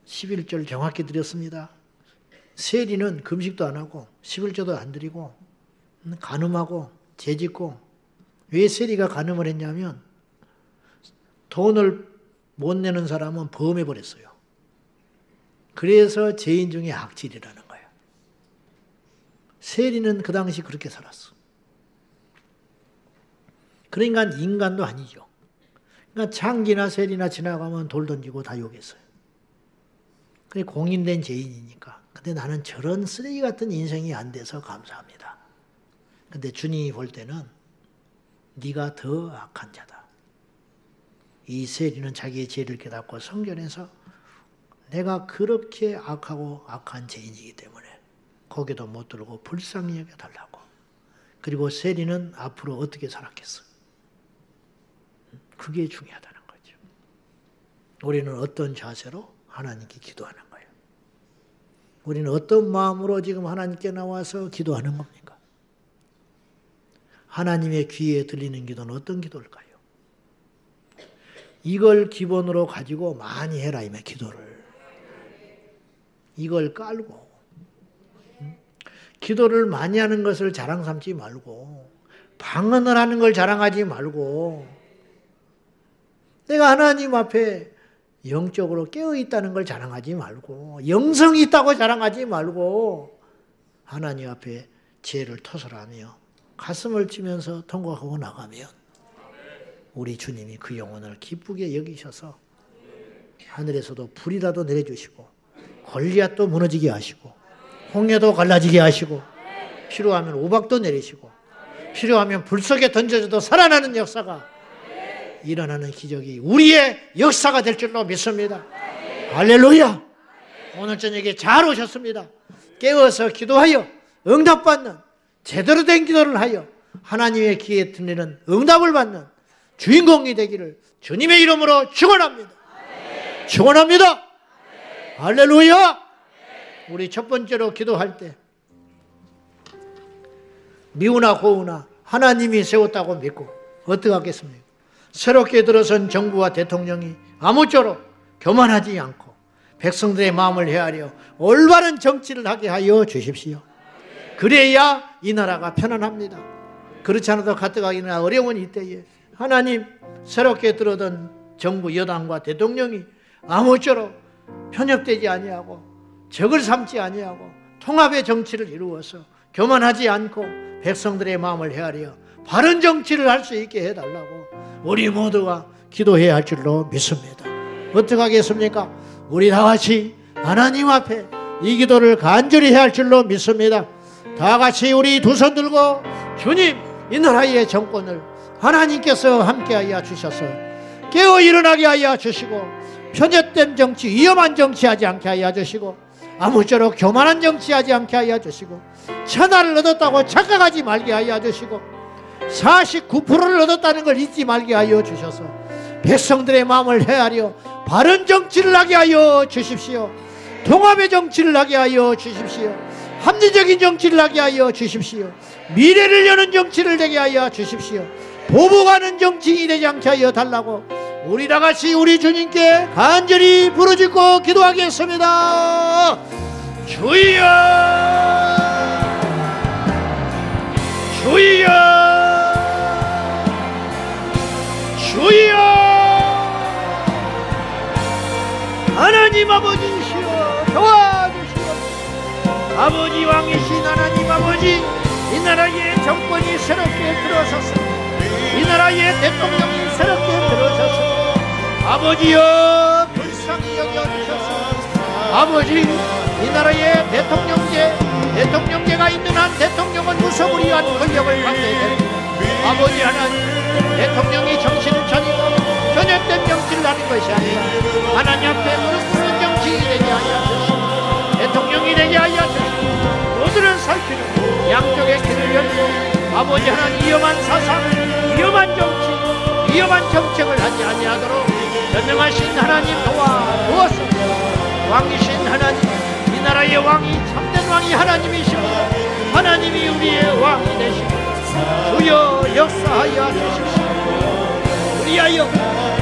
11절 정확히 드렸습니다. 세리는 금식도 안 하고 11조도 안 드리고 간음하고 죄짓고. 왜 세리가 간음을 했냐면 돈을 못 내는 사람은 범해버렸어요. 그래서 죄인 중에 악질이라는 거예요. 세리는 그 당시 그렇게 살았어. 그러니까 인간도 아니죠. 그러니까 창기나 세리나 지나가면 돌 던지고 다 욕했어요. 그게 공인된 죄인이니까. 근데 나는 저런 쓰레기 같은 인생이 안 돼서 감사합니다. 근데 주님이 볼 때는 네가 더 악한 자다. 이 세리는 자기의 죄를 깨닫고 성전에서 내가 그렇게 악하고 악한 죄인이기 때문에 고개도 못 들고 불쌍히 여겨달라고. 그리고 세리는 앞으로 어떻게 살았겠어? 그게 중요하다는 거죠. 우리는 어떤 자세로 하나님께 기도하는 거예요? 우리는 어떤 마음으로 지금 하나님께 나와서 기도하는 겁니까? 하나님의 귀에 들리는 기도는 어떤 기도일까요? 이걸 기본으로 가지고 많이 해라, 이며 기도를. 이걸 깔고. 기도를 많이 하는 것을 자랑 삼지 말고, 방언을 하는 걸 자랑하지 말고, 내가 하나님 앞에 영적으로 깨어있다는 걸 자랑하지 말고, 영성이 있다고 자랑하지 말고, 하나님 앞에 죄를 토설하며 가슴을 치면서 통곡하고 나가면 우리 주님이 그 영혼을 기쁘게 여기셔서 하늘에서도 불이라도 내려주시고 골리앗도 무너지게 하시고 홍해도 갈라지게 하시고 필요하면 우박도 내리시고 필요하면 불 속에 던져져도 살아나는 역사가 일어나는 기적이 우리의 역사가 될 줄로 믿습니다. 할렐루야. 오늘 저녁에 잘 오셨습니다. 깨어서 기도하여 응답받는 제대로 된 기도를 하여 하나님의 귀에 들리는 응답을 받는 주인공이 되기를 주님의 이름으로 축원합니다. 축원합니다. 할렐루야. 우리 첫 번째로 기도할 때 미우나 고우나 하나님이 세웠다고 믿고 어떻게 하겠습니까? 새롭게 들어선 정부와 대통령이 아무쪼록 교만하지 않고 백성들의 마음을 헤아려 올바른 정치를 하게 하여 주십시오. 그래야 이 나라가 편안합니다. 그렇지 않아도 가뜩하기나 어려운 이때에 하나님 새롭게 들어든 정부 여당과 대통령이 아무쪼록 편협되지 아니하고 적을 삼지 아니하고 통합의 정치를 이루어서 교만하지 않고 백성들의 마음을 헤아려 바른 정치를 할 수 있게 해달라고 우리 모두가 기도해야 할 줄로 믿습니다. 어떻게 하겠습니까? 우리 다 같이 하나님 앞에 이 기도를 간절히 해야 할 줄로 믿습니다. 다 같이 우리 두 손 들고 주님, 이 나라의 정권을 하나님께서 함께하여 주셔서 깨어 일어나게 하여 주시고 편협된 정치, 위험한 정치하지 않게 하여 주시고 아무쪼록 교만한 정치하지 않게 하여 주시고 천하를 얻었다고 착각하지 말게 하여 주시고 49%를 얻었다는 걸 잊지 말게 하여 주셔서 백성들의 마음을 헤아려 바른 정치를 하게 하여 주십시오. 통합의 정치를 하게 하여 주십시오. 합리적인 정치를 하게 하여 주십시오. 미래를 여는 정치를 되게 하여 주십시오. 보복하는 정치인이 되지 않게 하여 달라고 우리 다같이 우리 주님께 간절히 부르짖고 기도하겠습니다. 주여, 주여, 주여. 하나님 아버지시여 도와주시옵소서. 아버지 왕이신 하나님 아버지, 이 나라의 정권이 새롭게 들어서서 이 나라의 대통령이 새롭게 들어서서 아버지여 불쌍히 아버지, 이 나라의 대통령제가 있는 한 대통령은 무소불위한 권력을 갖게 됩니다. 아버지 하나님, 대통령이 정신을 차리고 전염된 정치를 하는 것이 아니라 하나님 앞에 무릎 꿇는 정치인이 되게 하여 주시고 대통령이 되게 하여 주시고 모두를 살피는 양쪽의 길을 열고 아버지 하나님, 위험한 사상, 위험한 정치, 위험한 정책을 하지 아니하도록 전능하신 하나님 도와주옵소서. 왕이신 하나님, 이 나라의 왕이 참된 왕이 하나님이시고 하나님이 우리의 왕이 되시고 주여 역사하여 주십시오. 우리하여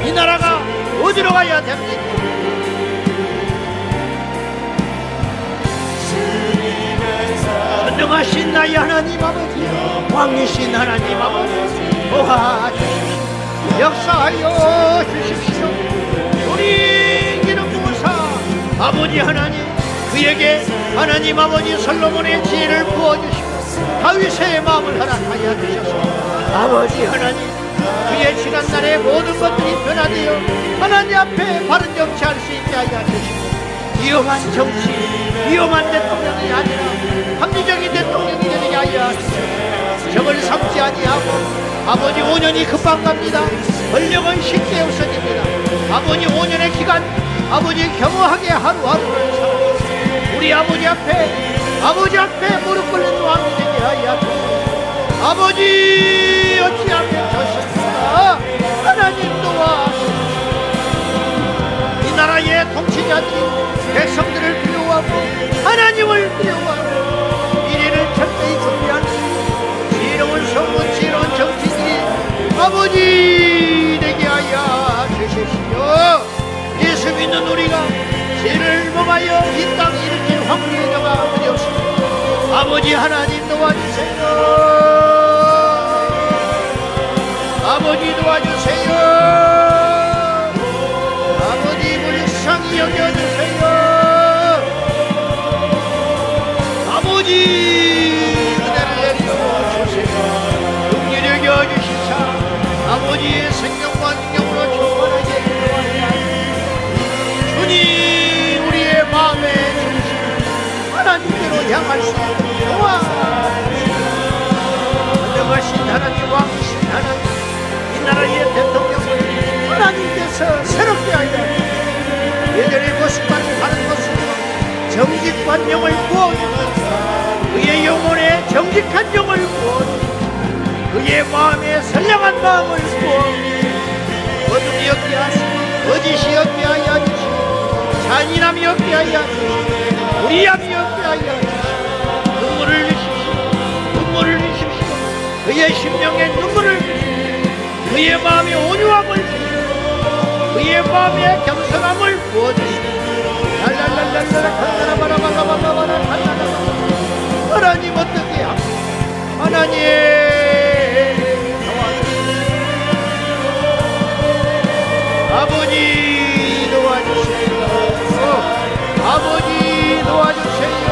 이 나라가 어디로 가야 됩니까? 전능하신 나의 하나님 아버지, 왕이신 하나님 아버지, 도와주십시오. 역사하여 주십시오. 우리 기름 부으사 아버지 하나님, 그에게 하나님 아버지 솔로몬의 지혜를 부어주시고 다윗의 마음을 허락하여 주셔서 아버지 하나님, 그의 지난날의 모든 것들이 변화되어 하나님 앞에 바른 정치할 수 있게 하여 주시고 위험한 정치, 위험한 대통령이 아니라 합리적인 대통령이 되게 하여 주시고 적을 삼지 아니하고 아버지 5년이 금방 갑니다. 권력은 쉽게 없어집니다. 아버지 5년의 기간, 아버지 겸허하게 하루하루를 살아 우리 아버지 앞에 무릎 꿇는 왕이 되게 하여 주시고 아버지 어찌하면 좋습니까? 하나님 도와주시고 이 나라의 통치자들이 백성들을 두려워하고 하나님을 두려워하고 미래를 철저히 준비하는 지혜로운 성문, 지혜로운 정치인들이 아버지 되게 하여 주십시오. 예수 믿는 우리가 죄를 범하여 이 땅에 일으킨 황무의 저가 어디 없습니다. 아버지 하나님 도와주세요. 아버지 도와주세요. 아버지 불쌍히 여겨주세요. 아버지 은혜를 내려주세요. 긍휼히 여겨주시사 아버지의 생명과 능력으로 충만하게 인도하여 주님, 우리의 마음의 중심 하나님께로 향할 수 있도록 도와주시옵소서. 전능하신 하나님, 왕이신 하나님, 이 나라의 대통령을 하나님께서 새롭게 하여 예전의 모습과는 다른 모습으로 정직한 영을 부어주시고 그의 영혼에 정직한 영을 부어주시고 그의 마음에 선량한 마음을 부어주시고 어둠이 없게 하시고 거짓이 없게 하여 주시고 잔인함이 없게 하여 주시고 불의함이 없게 하여 주시고 눈물을 주십시오. 그의 심령에 눈물을 주시고 그의 마음에 온유함을 주시고 그의 마음에 겸손함을 부어주시고 하나님 어떻게 합니까? 하나님 아버지 도와주세요. 아버지 도와주세요.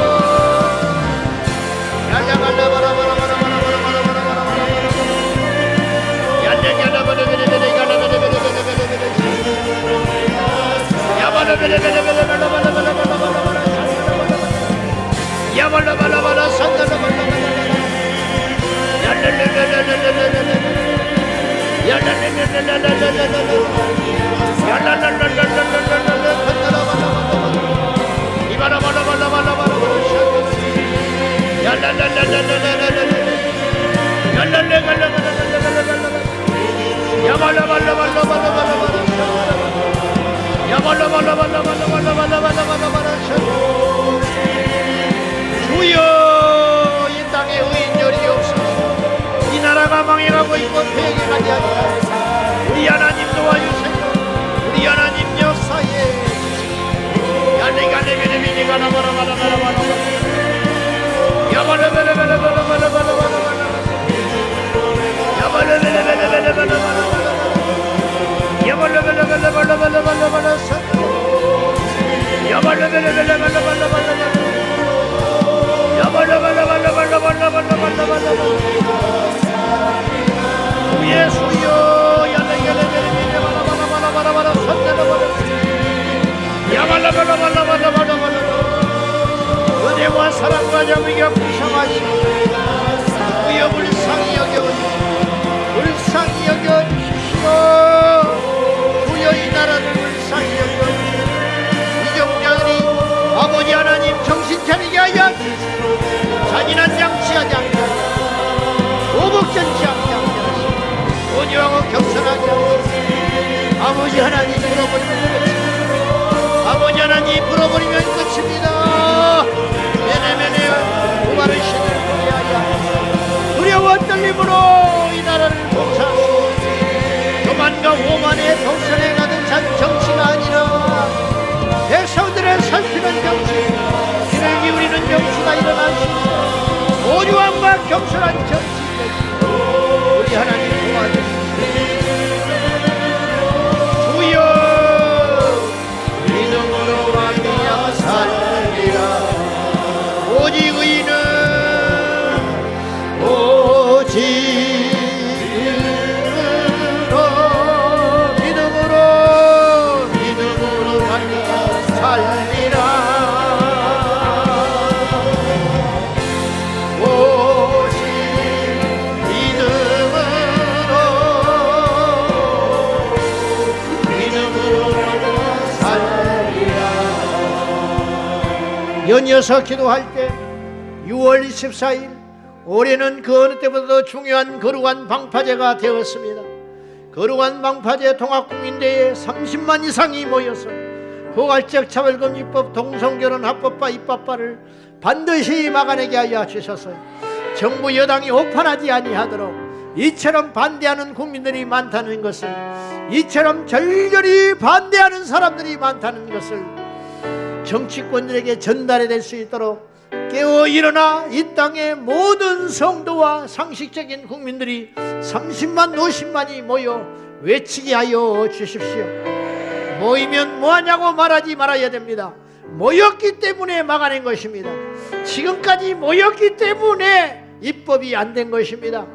주여, 이 땅에 의인들이 없어서 이 나라가 망해가고 있고 폐역해가지 아니하시고 우리 하나님 도와주세요. 우리 하나님 역사에 야발라발라발라발라발라발라 사랑과 자비가 불쌍하시고 주여 불쌍히 여겨주시고 주여 이 나라를 불쌍히 여겨주시고 이정자들이 아버지 하나님 정신 차리게 하여 주시고 잔인한 장치하지 않게 하시고 오복전치 않게 하시고 온유하고 겸손하게 하시고 아버지 하나님 불어버리면 끝입니다. 아버지 하나님 불어버리면 끝입니다. 메네메네 고발을 신을 위하여 두려워 떨림으로 이 나라를 봉사하시고 교만과 오만의 독선에 가득 정치가 아니라 백성들의 살피는 정치, 귀를 기울이는 정치가 일어나시고 온유함과 겸손한 정치, 우리 하나님 도와주시옵소서. 주여 믿음으로 말미암아 살리라. 오직 의인은 믿음으로 말미암아 살리라. 오직 믿음으로 살리라. 연이어서 기도할 때 6월 24일 올해는 그 어느 때보다도 중요한 거룩한 방파제가 되었습니다. 거룩한 방파제 통합국민대회에 30만 이상이 모여서 포괄적 차별금지법, 동성결혼 합법화 입법화를 반드시 막아내게 하여 주셔서 정부 여당이 오판하지 아니하도록 이처럼 반대하는 국민들이 많다는 것을, 이처럼 절절히 반대하는 사람들이 많다는 것을 정치권들에게 전달해 될 수 있도록 깨어 일어나 이 땅의 모든 성도와 상식적인 국민들이 30만 50만이 모여 외치게 하여 주십시오. 모이면 뭐하냐고 말하지 말아야 됩니다. 모였기 때문에 막아낸 것입니다. 지금까지 모였기 때문에 입법이 안 된 것입니다.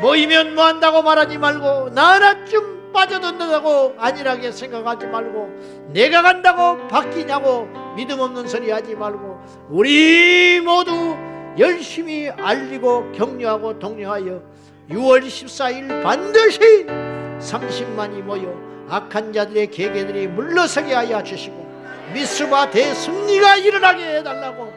모이면 뭐한다고 말하지 말고 나 하나쯤 빠져든다고 안일하게 생각하지 말고 내가 간다고 바뀌냐고 믿음 없는 소리 하지 말고 우리 모두 열심히 알리고 격려하고 독려하여 6월 14일 반드시 30만이 모여 악한 자들의 계계들이 물러서게 하여 주시고 미스바 대승리가 일어나게 해달라고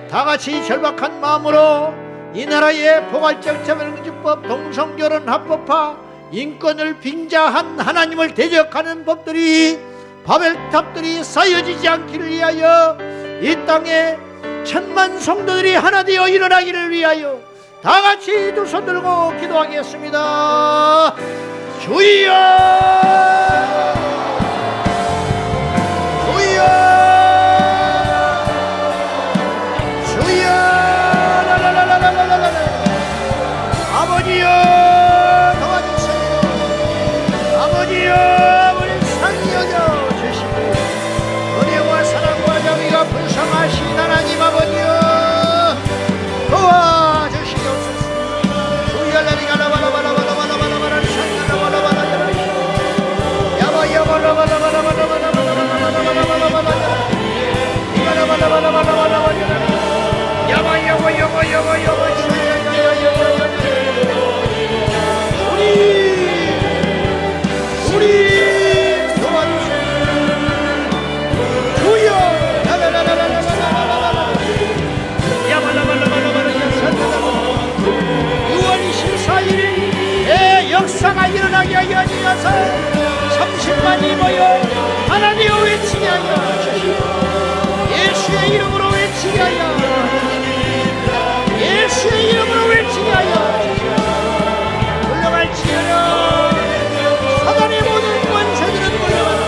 다같이 절박한 마음으로 이 나라의 포괄적 차별금지법, 동성결혼 합법화, 인권을 빙자한 하나님을 대적하는 법들이 바벨탑들이 쌓여지지 않기를 위하여 이 땅에 천만 성도들이 하나 되어 일어나기를 위하여 다같이 두 손 들고 기도하겠습니다. 주여 주여 주여 아버지여 도와주세요. 아버지여 우리 상히 여겨주시고 은혜와 사랑과 자비가 불쌍하신 하나님 아버지여 도와주시옵소서. 주여 라리가라바라바라바라바라바라바라 샹가라바라바라바라 야바야바라바라바라바라바라바라바라바라바라바라 이가라바라바라바라바라바라 야바야바야바야바야바 우리 도와주세요. 주여 라라라라라라라라라라 야발라발라발라발라 6월 24일에 역사가 일어나게 하여 주셔서 30만이 모여 하나님을 외치게 하여 주시고 예수의 이름으로 외치게 하여 주시고 예수의 이름으로 외치게 하여 주시고 물러갈지어다. 사단의 모든 권세들은 물러가라.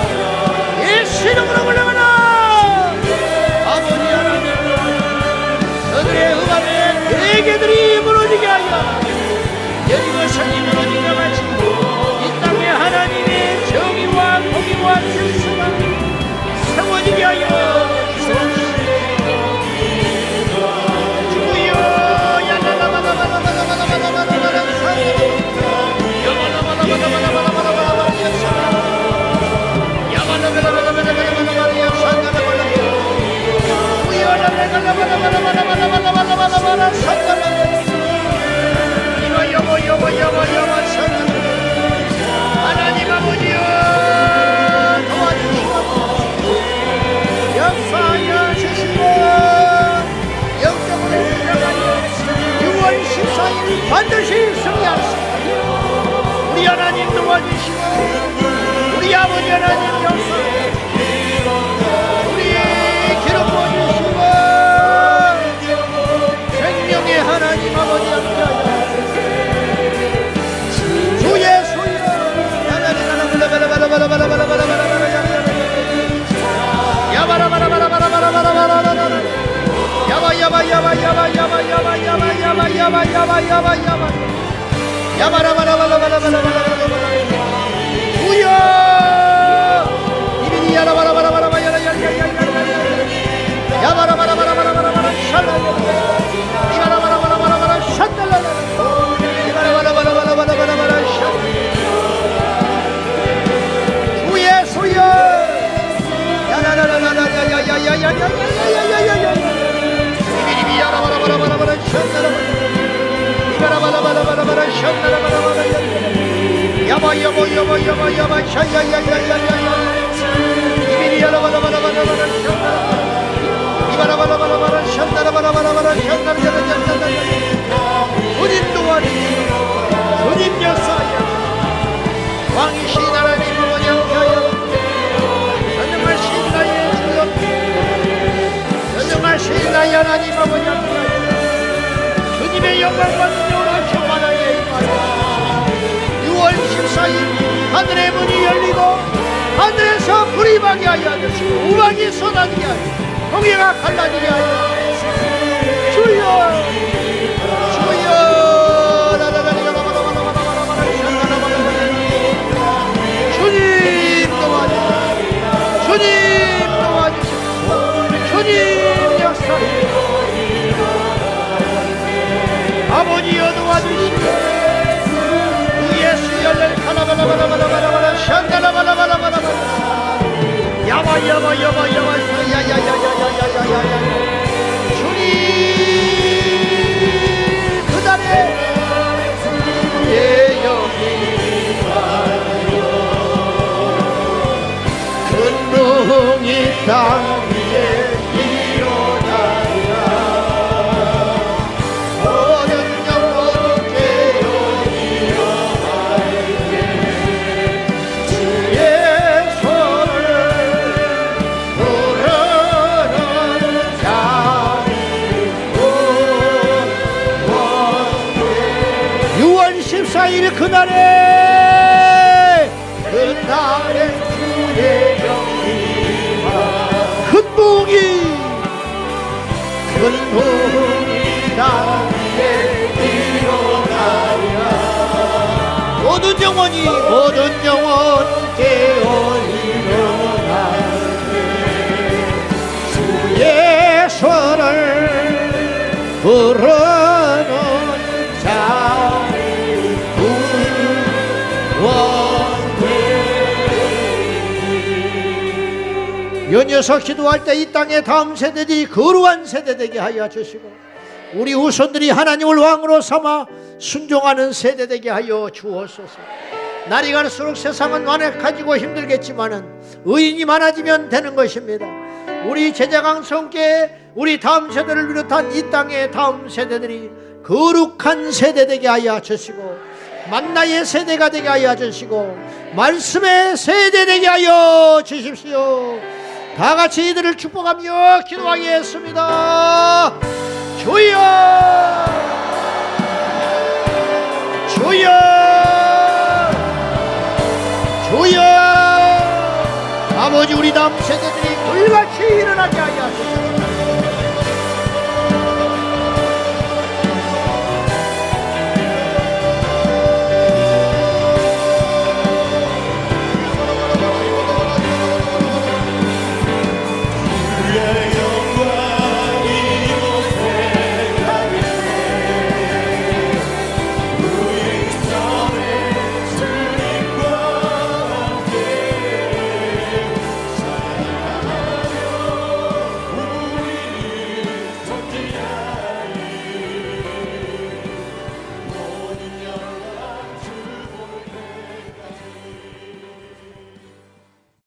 예수 이름으로 물러가라. 아버지 하나님 너들의 흑암의 대계들이 무너지게 하여 여리고 성이 무너지게 같이 이 땅에 하나님의 정의와 공의와 질서가 세워지게 하여 주옵소서. 반드시 승리하시고 우리 하나님 도와주시고 우리 아버지 하나님 역사에 우리 기름 부어주시고 생명의 하나님 아버지 함께하여 주의 소유 주님 도와주시고 주님 역사하여 왕이신 하나님 아버지 함께하여 전능하신 나의 주여 전능하신 나의 하나님 아버지 함께하여 주님의 영광 받는 영으로 충만하게 임하여 6월 14일 하늘의 문이 열리고 하늘에서 불이 임하게 하여 주시고 우박이 쏟아지게 하여 홍해가 갈라지게 하여 주여 주여 주님 도와주시고 주님 도와주시고 주님 역사해 아버지여 도와주시고 예수 열렬 가라바라바라바라바라 샹가라바라바라바라 야바야바야바야바 야야야야야야야야야 주님 그날에 예영이 근동이 땅 위에 일어나리라 모든 영혼 깨어 일어나리게 주의 손을 부르는 자리 6월 14일 그날에 주의 큰 부흥이 땅에 일어나리라 모든 영혼 깨어 일어나리라 주의 손을 부르는 자리 연이어서 기도할 때 이 땅의 다음 세대들이 거룩한 세대 되게 하여 주시고 우리 후손들이 하나님을 왕으로 삼아 순종하는 세대 되게 하여 주옵소서. 날이 갈수록 세상은 완악해지고 힘들겠지만은 의인이 많아지면 되는 것입니다. 우리 제자강성께 우리 다음 세대를 비롯한 이 땅의 다음 세대들이 거룩한 세대 되게 하여 주시고 만나의 세대가 되게 하여 주시고 말씀의 세대 되게 하여 주십시오. 다 같이 이들을 축복하며 기도하겠습니다. 주여 주여 주여 아버지 우리 다음 세대들이 불같이 일어나게 하여 주시옵소서.